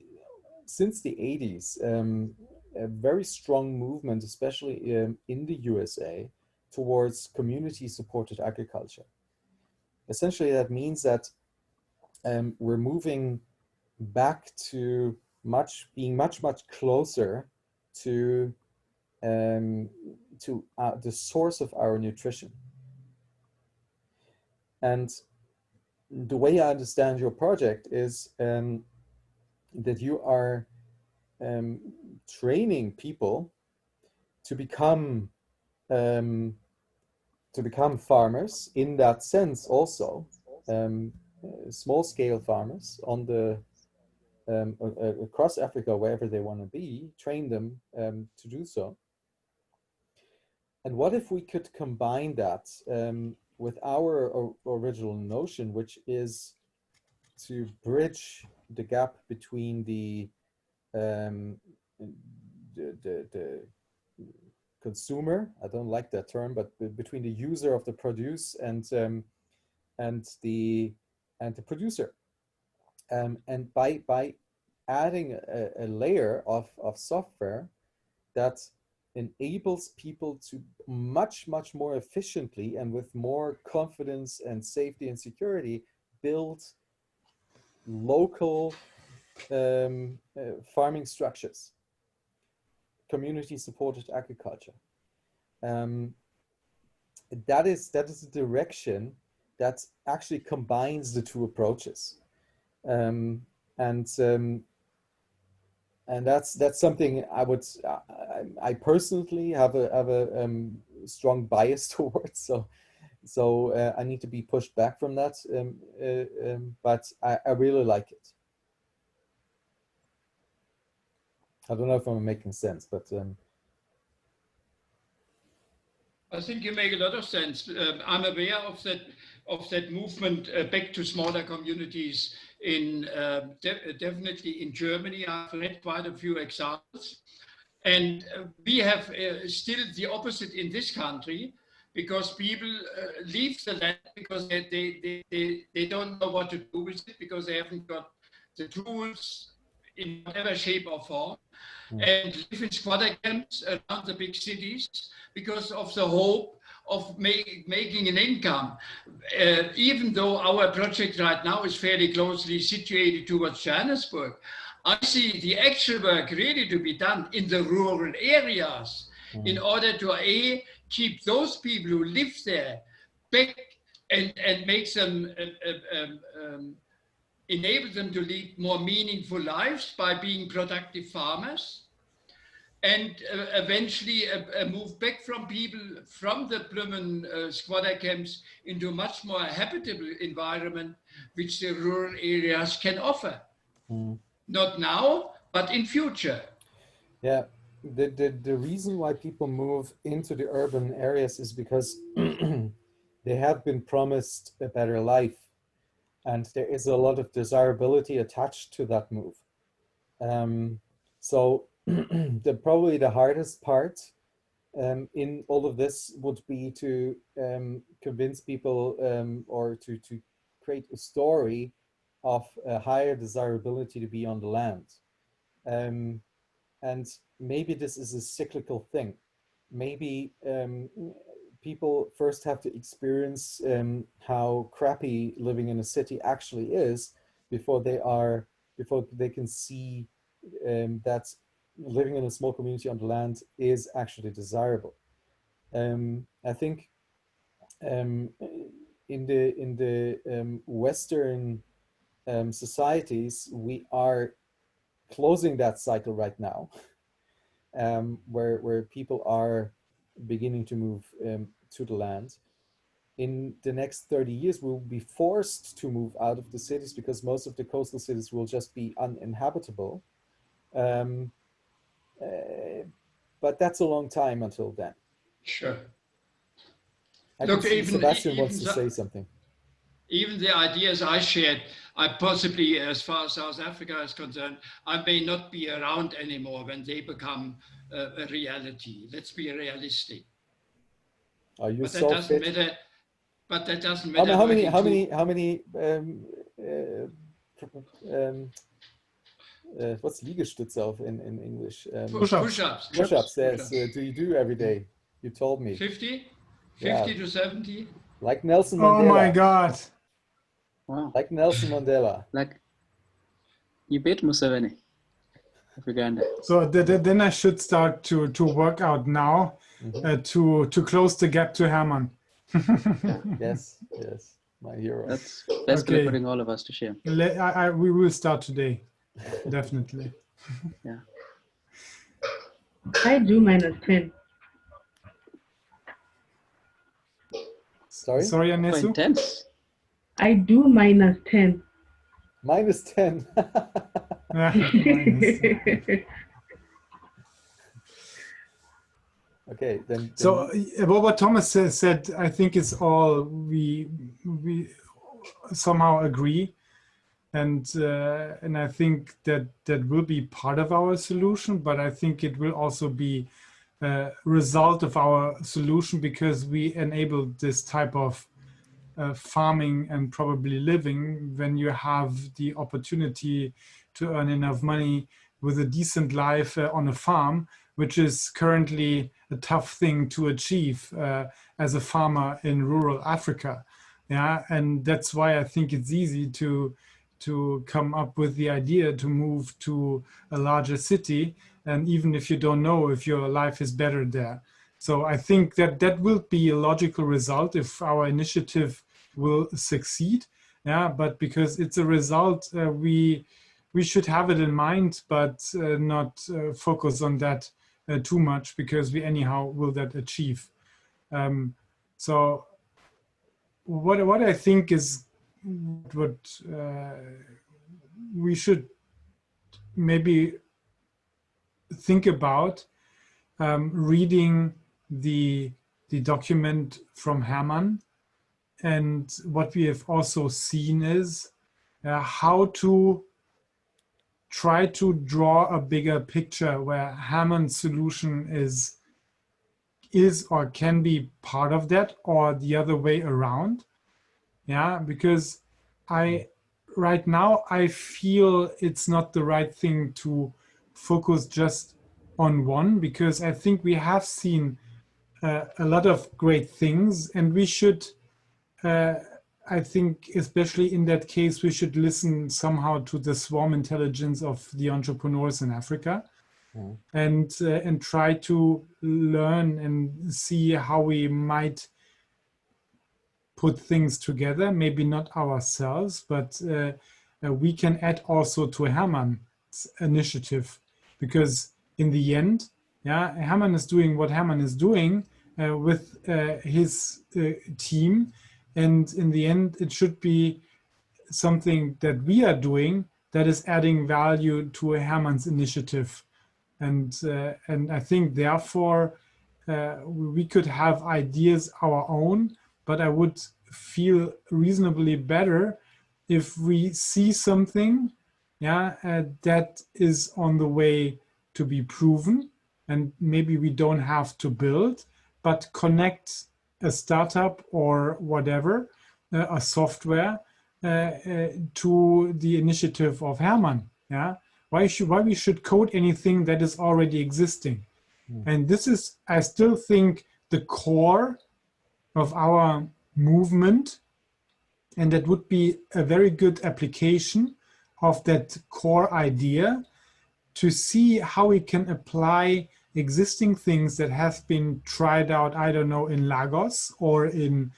since the 80s a very strong movement, especially in the USA, towards community-supported agriculture. Essentially, that means that we're moving back to being much closer to the source of our nutrition. And the way I understand your project is that you are training people to become farmers in that sense also, small-scale farmers on the across Africa, wherever they want to be, train them to do so. And what if we could combine that with our original notion, which is to bridge the gap between the consumer, I don't like that term, but between the user of the produce and the producer, and by adding a layer of software that enables people to much more efficiently and with more confidence and safety and security build local farming structures, community-supported agriculture. That is a direction that actually combines the two approaches, and that's something I personally have a strong bias towards. So I need to be pushed back from that, but I really like it. I don't know if I'm making sense, but I think you make a lot of sense. I'm aware of that movement back to smaller communities in definitely in Germany. I've read quite a few examples, and we have still the opposite in this country, because people leave the land because they don't know what to do with it, because they haven't got the tools in whatever shape or form, and live in squatter camps around the big cities because of the hope of making an income. Even though our project right now is fairly closely situated towards Johannesburg, I see the actual work really to be done in the rural areas in order to keep those people who live there back and make them enable them to lead more meaningful lives by being productive farmers, and eventually move back from people from the Plummen squatter camps into a much more habitable environment, which the rural areas can offer. Not now, but in future. Yeah, the reason why people move into the urban areas is because they have been promised a better life, and there is a lot of desirability attached to that move. So probably the hardest part in all of this would be to convince people or to create a story of a higher desirability to be on the land. And maybe this is a cyclical thing. Maybe people first have to experience how crappy living in a city actually is before they can see that living in a small community on the land is actually desirable. I think in the Western societies, we are closing that cycle right now, where people are beginning to move to the land. In the next 30 years, we'll be forced to move out of the cities because most of the coastal cities will just be uninhabitable. But that's a long time until then. Sure. I can see Sebastian wants to say something. Even the ideas I shared, I possibly, as far as South Africa is concerned, I may not be around anymore when they become a reality. Let's be realistic. Are you But that so doesn't fit? matter. But that doesn't How, matter. how many? Working How two. many? How many? What's Liegestütze auf in English? Push-ups. Push-ups. Push-ups. Yes. Push-ups. Do you do every day? You told me. 50? Yeah. 50 to 70? Like Nelson Oh my Mandela. God. Wow. Like Nelson Mandela. Like you beat Museveni of Uganda. So then I should start to work out now to close the gap to Herman. Yes. Yes. My hero. That's basically Okay. putting all of us to shame. We will start today, definitely. Yeah. I do -10. Sorry? Sorry, Oh, Anesu? intense. I do -10. -10. Yeah, minus. Okay, then. So what Thomas said, I think is all we somehow agree, and I think that will be part of our solution, but I think it will also be a result of our solution because we enable this type of farming and probably living when you have the opportunity to earn enough money with a decent life on a farm, which is currently a tough thing to achieve as a farmer in rural Africa. Yeah, and that's why I think it's easy to come up with the idea to move to a larger city, and even if you don't know if your life is better there. So I think that will be a logical result if our initiative will succeed. Yeah, but because it's a result, we should have it in mind, but not focus on that too much because we anyhow will that achieve. So what I think is what we should maybe think about reading the document from Herman. And what we have also seen is how to try to draw a bigger picture where Herman's solution is or can be part of that, or the other way around. Yeah, because right now I feel it's not the right thing to focus just on one, because I think we have seen a lot of great things, and we should I think especially in that case, we should listen somehow to the swarm intelligence of the entrepreneurs in Africa, and try to learn and see how we might put things together. Maybe not ourselves, but we can add also to Herman's initiative, because in the end, yeah, Herman is doing what Herman is doing with his team. And in the end, it should be something that we are doing that is adding value to Herman's initiative. And I think, therefore, we could have ideas our own, but I would feel reasonably better if we see something, yeah, that is on the way to be proven, and maybe we don't have to build, but connect a startup or whatever, a software, to the initiative of Herman. Yeah, why we should code anything that is already existing? And this is, I still think, the core of our movement, and that would be a very good application of that core idea to see how we can apply existing things that have been tried out, I don't know, in Lagos or in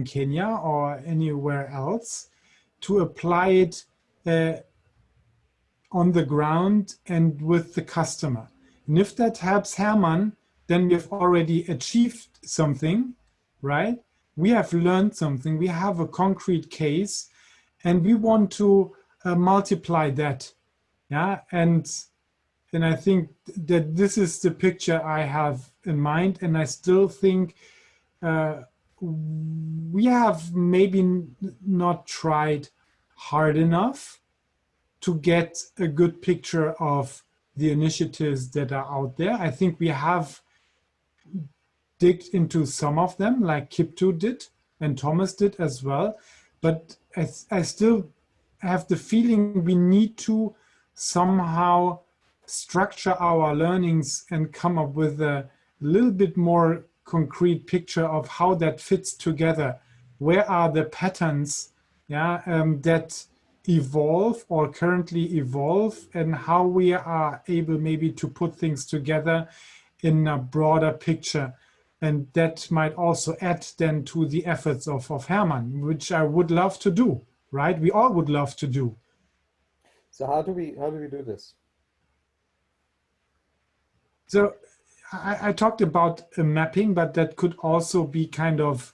Kenya or anywhere else, to apply it on the ground and with the customer. And if that helps Herman, then we have already achieved something, right? We have learned something, we have a concrete case, and we want to multiply that. Yeah, and I think that this is the picture I have in mind, and I still think we have maybe not tried hard enough to get a good picture of the initiatives that are out there. I think we have dig into some of them, like Kip2 did and Thomas did as well. But I still have the feeling we need to somehow structure our learnings and come up with a little bit more concrete picture of how that fits together. Where are the patterns, that evolve or currently evolve, and how we are able maybe to put things together in a broader picture. And that might also add then to the efforts of Hermann, which I would love to do, right? We all would love to do. So how do we do this? So I talked about a mapping, but that could also be kind of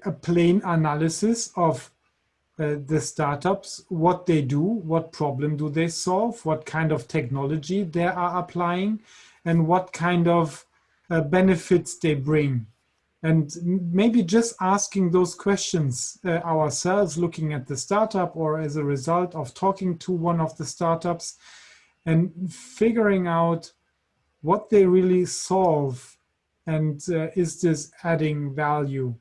a plain analysis of the startups, what they do, what problem do they solve, what kind of technology they are applying, and what kind of benefits they bring. And maybe just asking those questions ourselves, looking at the startup or as a result of talking to one of the startups and figuring out what they really solve, and is this adding value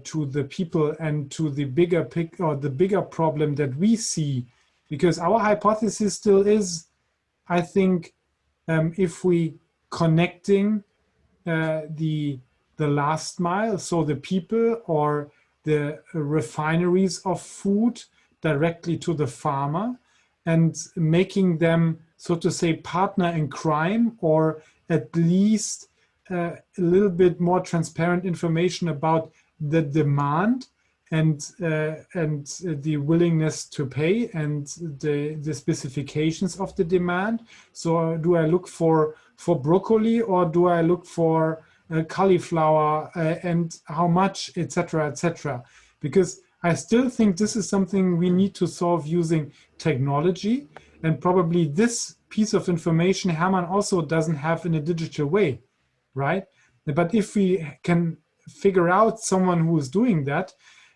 to the people and to the bigger the bigger problem that we see. Because our hypothesis still is, I think, if we connecting the last mile, so the people or the refineries of food directly to the farmer, and making them, so to say, partner in crime, or at least a little bit more transparent information about the demand and the willingness to pay and the specifications of the demand. So do I look for broccoli, or do I look for cauliflower, and how much, etc., etc.? Because I still think this is something we need to solve using technology, and probably this piece of information Hermann also doesn't have in a digital way, right? But if we can figure out someone who is doing that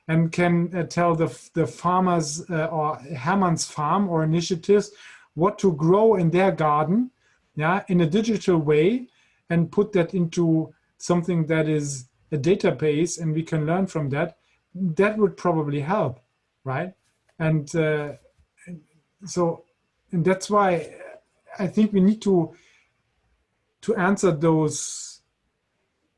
and can tell the farmers or Hermann's farm or initiatives what to grow in their garden, in a digital way, and put that into something that is a database and we can learn from that, that would probably help, right? And and that's why I think we need to answer those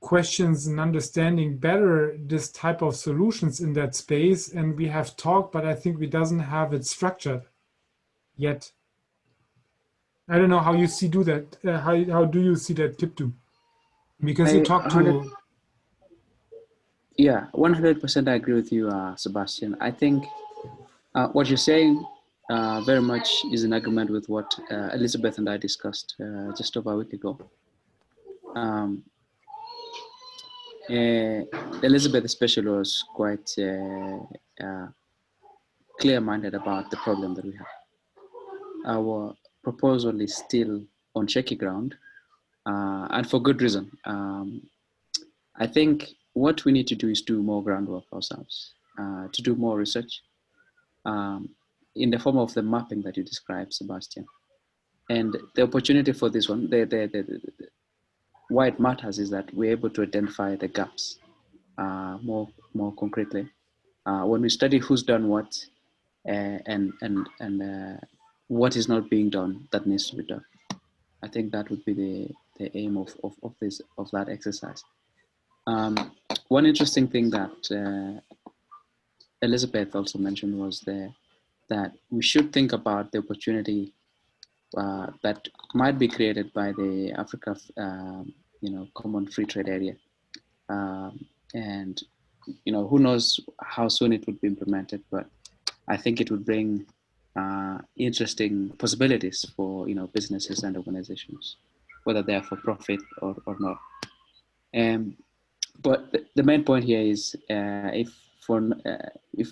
questions and understanding better this type of solutions in that space. And we have talked, but I think we doesn't have it structured yet. I don't know how you do that. How do you see that, Kip2? Because you talked to... Yeah, 100% I agree with you, Sebastian. I think what you're saying very much is in agreement with what Elizabeth and I discussed just over a week ago. Elizabeth especially was quite clear-minded about the problem that we have. Our proposal is still on shaky ground, and for good reason. I think what we need to do is do more groundwork ourselves, to do more research in the form of the mapping that you described, Sebastian. And the opportunity for this one, why it matters is that we're able to identify the gaps more concretely. When we study who's done what and what is not being done that needs to be done, I think that would be the aim of that exercise. One interesting thing that Elizabeth also mentioned was that we should think about the opportunity that might be created by the Africa, Common Free Trade Area, and who knows how soon it would be implemented. But I think it would bring interesting possibilities for businesses and organizations, whether they are for profit or not. But the main point here is, if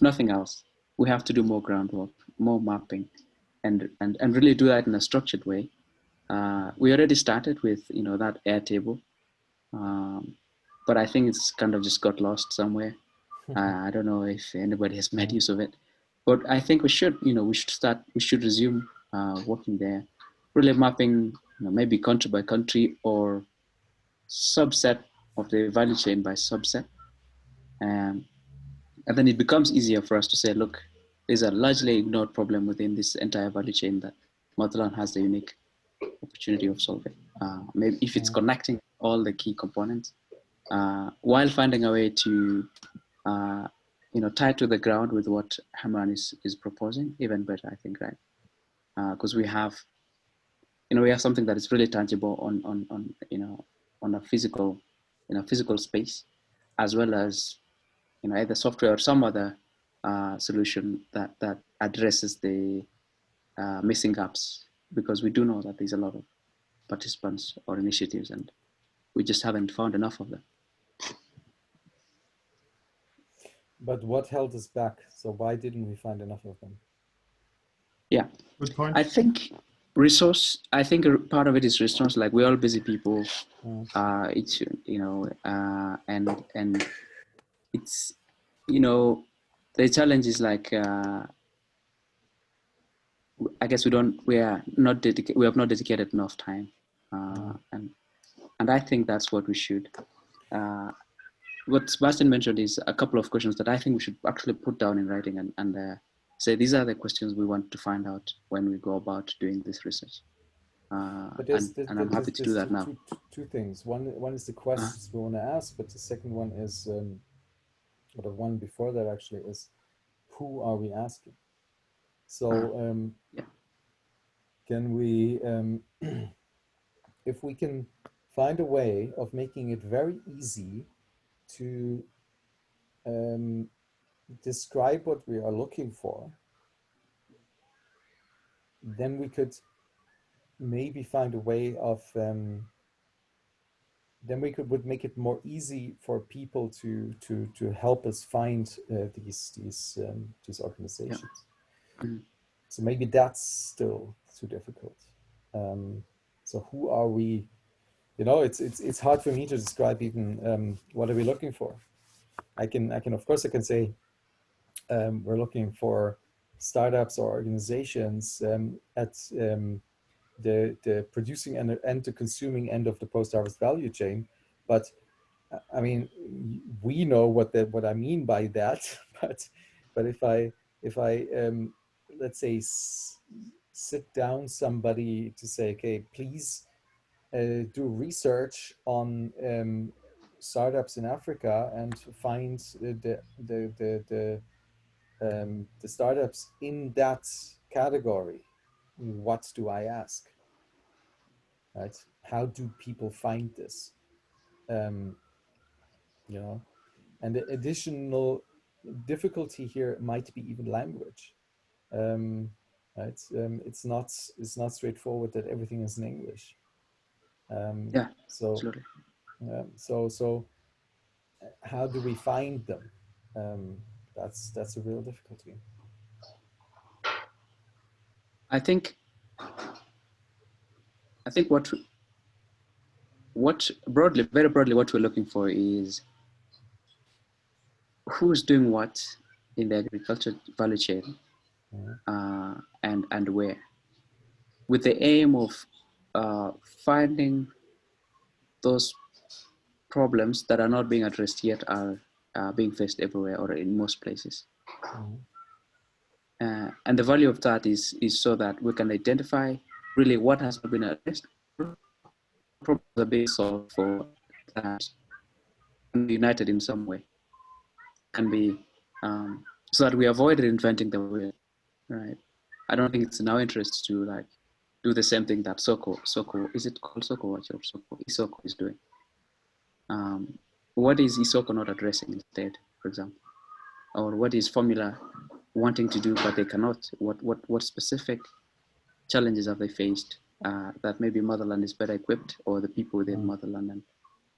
nothing else, we have to do more groundwork, more mapping, and really do that in a structured way. We already started with that Airtable, but I think it's kind of just got lost somewhere. I don't know if anybody has made use of it, but I think we should resume working there, really mapping maybe country by country or subset of the value chain by subset. And then it becomes easier for us to say, look, there's a largely ignored problem within this entire value chain that Motherland has the unique opportunity of solving. Maybe if it's connecting all the key components, while finding a way to tie to the ground with what Hamran is proposing, even better, I think, right? Because we have something that is really tangible on a physical space, as well as either software or some other solution that addresses the missing gaps, because we do know that there's a lot of participants or initiatives, and we just haven't found enough of them. But what held us back? So why didn't we find enough of them? Yeah, Good point. I think part of it is resource. Like, we're all busy people. It's and it's the challenge is like I guess we have not dedicated enough time, and I think that's what we should. What Sebastian mentioned is a couple of questions that I think we should actually put down in writing and say these are the questions we want to find out when we go about doing this research. But and I'm happy to do that now. Two things. One is the questions we want to ask, but the second one is, or the one before that actually is, who are we asking? So can we, if we can find a way of making it very easy to describe what we are looking for, then we could maybe find a way of then we would make it more easy for people to help us find these organizations. So maybe that's still too difficult. So who are we? It's hard for me to describe even what are we looking for. I can of course I can say we're looking for startups or organizations at the producing and the consuming end of the post-harvest value chain. But I mean, we know what I mean by that. But if I let's say sit down somebody to say, okay, please do research on startups in Africa and find the startups in that category, what do I ask? Right? How do people find this? And the additional difficulty here might be even language. Right? It's not straightforward that everything is in English. Yeah, so absolutely. So how do we find them? That's a real difficulty. I think what very broadly what we're looking for is who's doing what in the agriculture value chain, and where, with the aim of finding those problems that are not being addressed yet are being faced everywhere or in most places. And the value of that is so that we can identify really what has not been addressed, problems are being solved for that, and united in some way, can be so that we avoid inventing the wheel, right? I don't think it's in our interest to like do the same thing that Soko, is it called Soko Watch or Isoko is doing? What is Isoko not addressing instead, for example? Or what is Formula wanting to do but they cannot? What specific challenges have they faced that maybe Motherland is better equipped, or the people within Motherland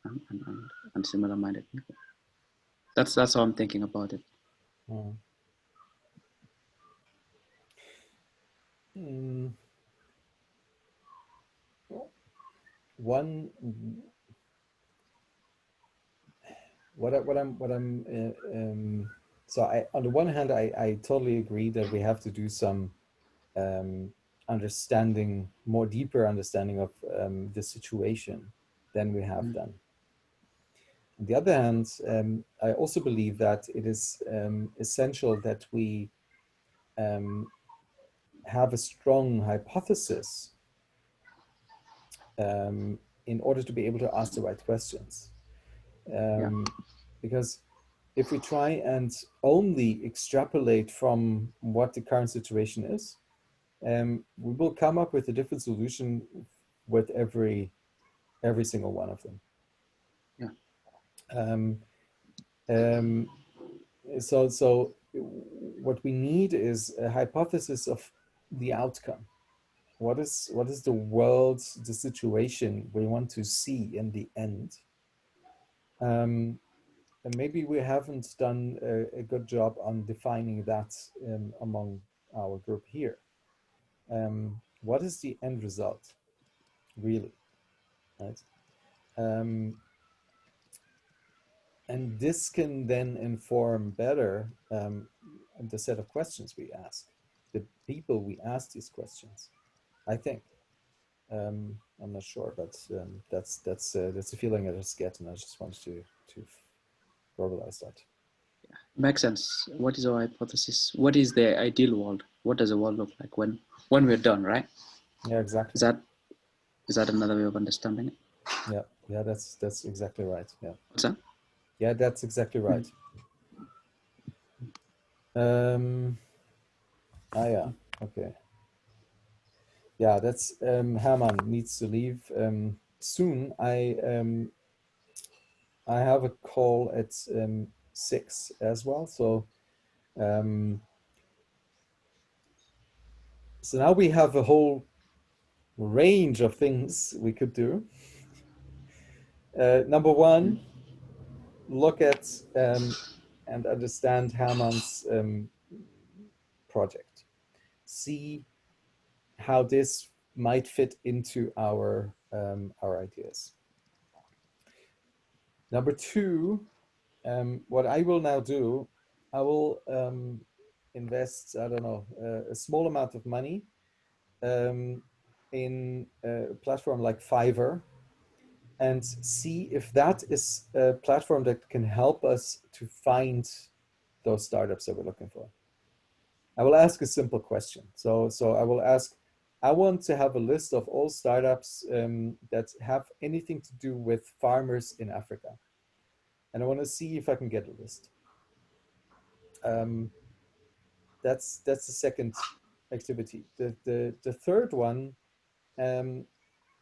and similar-minded people? That's how I'm thinking about it. So on the one hand, I totally agree that we have to do some understanding, more deeper understanding of the situation than we have done. On the other hand, I also believe that it is essential that we have a strong hypothesis in order to be able to ask the right questions. Because if we try and only extrapolate from what the current situation is, we will come up with a different solution with every single one of them. So what we need is a hypothesis of the outcome. What is the world, the situation we want to see in the end? And maybe we haven't done a good job on defining that among our group here. What is the end result, really? Right? And this can then inform better the set of questions we ask, the people we ask these questions, I think. I'm not sure, but that's a feeling I just get, and I just wanted to verbalize that. Makes sense. What is our hypothesis? What is the ideal world? What does the world look like when we're done, right? Yeah, exactly. Is that another way of understanding it? Yeah, that's exactly right. Yeah. What's that? Yeah, that's exactly right. Yeah, okay. Yeah, that's Hermann needs to leave soon. I have a call at 6 as well. So so now we have a whole range of things we could do. Number one, look at and understand Hermann's project. See how this might fit into our ideas. Number two, what I will now do, I will invest, I don't know, a small amount of money in a platform like Fiverr, and see if that is a platform that can help us to find those startups that we're looking for. I will ask a simple question. So I will ask, I want to have a list of all startups that have anything to do with farmers in Africa. And I want to see if I can get a list. That's the second activity. The third one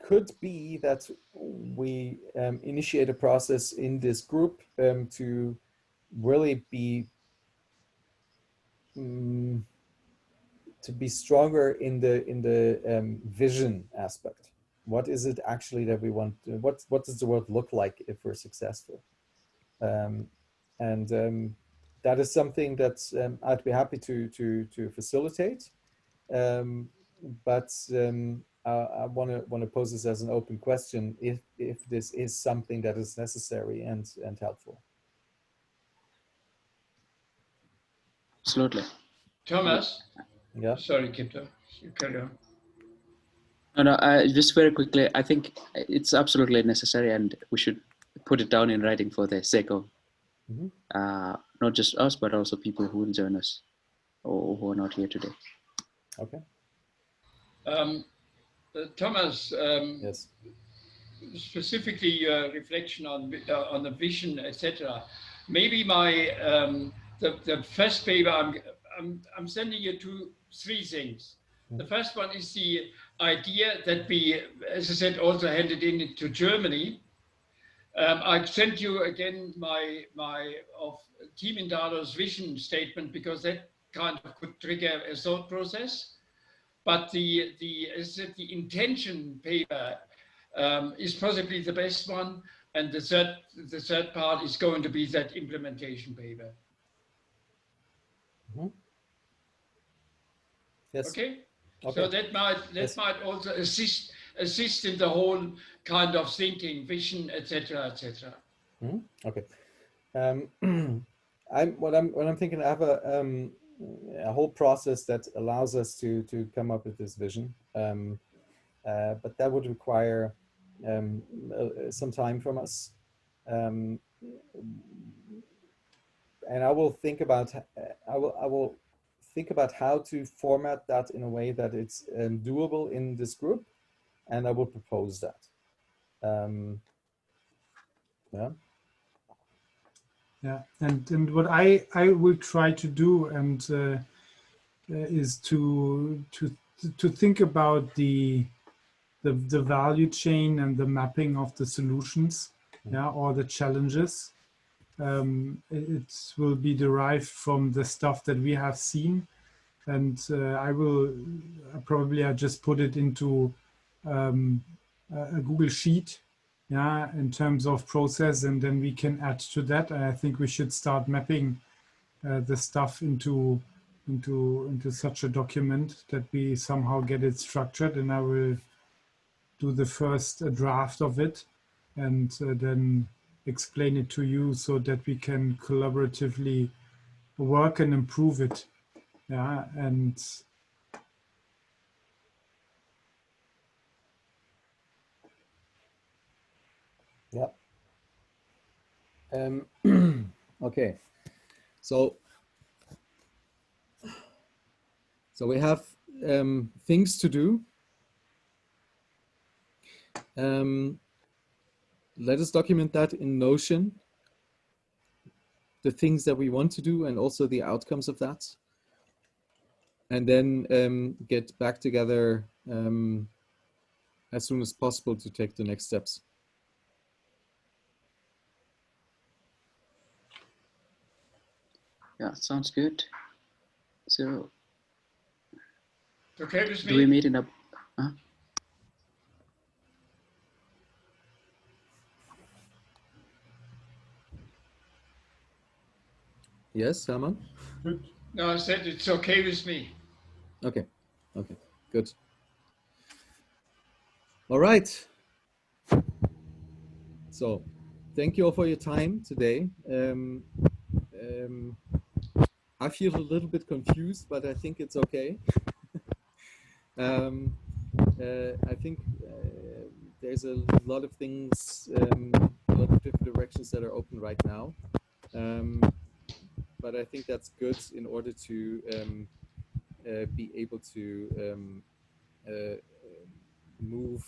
could be that we initiate a process in this group to really be stronger in the vision aspect. What is it actually that we want? What does the world look like if we're successful? That is something that I'd be happy to facilitate. But I want to pose this as an open question: if this is something that is necessary and helpful. Absolutely. Thomas? Yeah. Sorry, Kipto. You carry on. No, just very quickly, I think it's absolutely necessary, and we should put it down in writing for the sake of not just us, but also people who will join us or who are not here today. Okay. Thomas, yes. Specifically your reflection on the vision, etc. Maybe the first paper I'm sending you three things. The first one is the idea that we, as I said, also handed into Germany. I sent you again my of Team Indaro's vision statement, because that kind of could trigger a thought process. But the intention paper is possibly the best one, and the third part is going to be that implementation paper. Yes. Okay. So that might also assist in the whole kind of thinking, vision, etc., etc. Okay. What I'm thinking, I have a whole process that allows us to come up with this vision. But that would require some time from us. And I will think about I will think about how to format that in a way that it's doable in this group, and I will propose that. Yeah. Yeah, and what I will try to do and is to think about the value chain and the mapping of the solutions, yeah, or the challenges. It will be derived from the stuff that we have seen, and I will probably just put it into a Google Sheet, yeah, in terms of process, and then we can add to that. And I think we should start mapping the stuff into such a document that we somehow get it structured, and I will do the first draft of it and then explain it to you so that we can collaboratively work and improve it. Yeah, and Yeah. Okay. So we have things to do. Let us document that in Notion, the things that we want to do and also the outcomes of that. And then get back together as soon as possible to take the next steps. Yeah, sounds good. So Okay with do we me? meet in a... Yes, Herman? good. No, I said it's okay with me. Okay, okay, good. All right. So thank you all for your time today. I feel a little bit confused, but I think it's okay. I think there's a lot of things, a lot of different directions that are open right now. But I think that's good in order to be able to move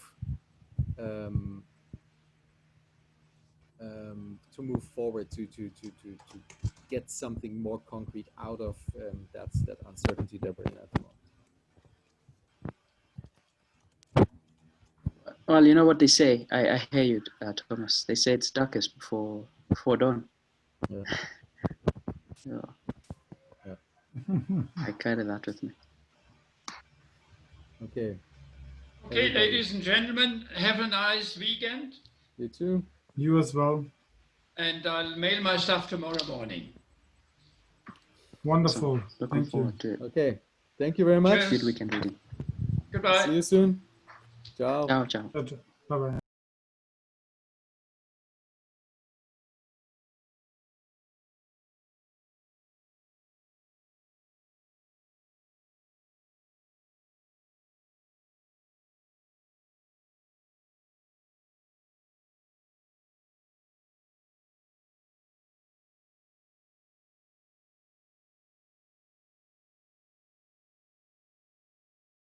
forward to get something more concrete out of that uncertainty that we're in at the moment. Well, you know what they say. I hear you, Thomas. They say it's darkest before dawn. Yeah. Yeah. Yeah. I carry that with me. Okay. Okay, Everybody. ladies and gentlemen, have a nice weekend. You too. You as well. And I'll mail my stuff tomorrow morning. Wonderful. So, looking Thank you. forward to it. Okay. Thank you very much. Cheers. Good weekend reading. Goodbye. See you soon. Ciao. Ciao, ciao. Bye bye.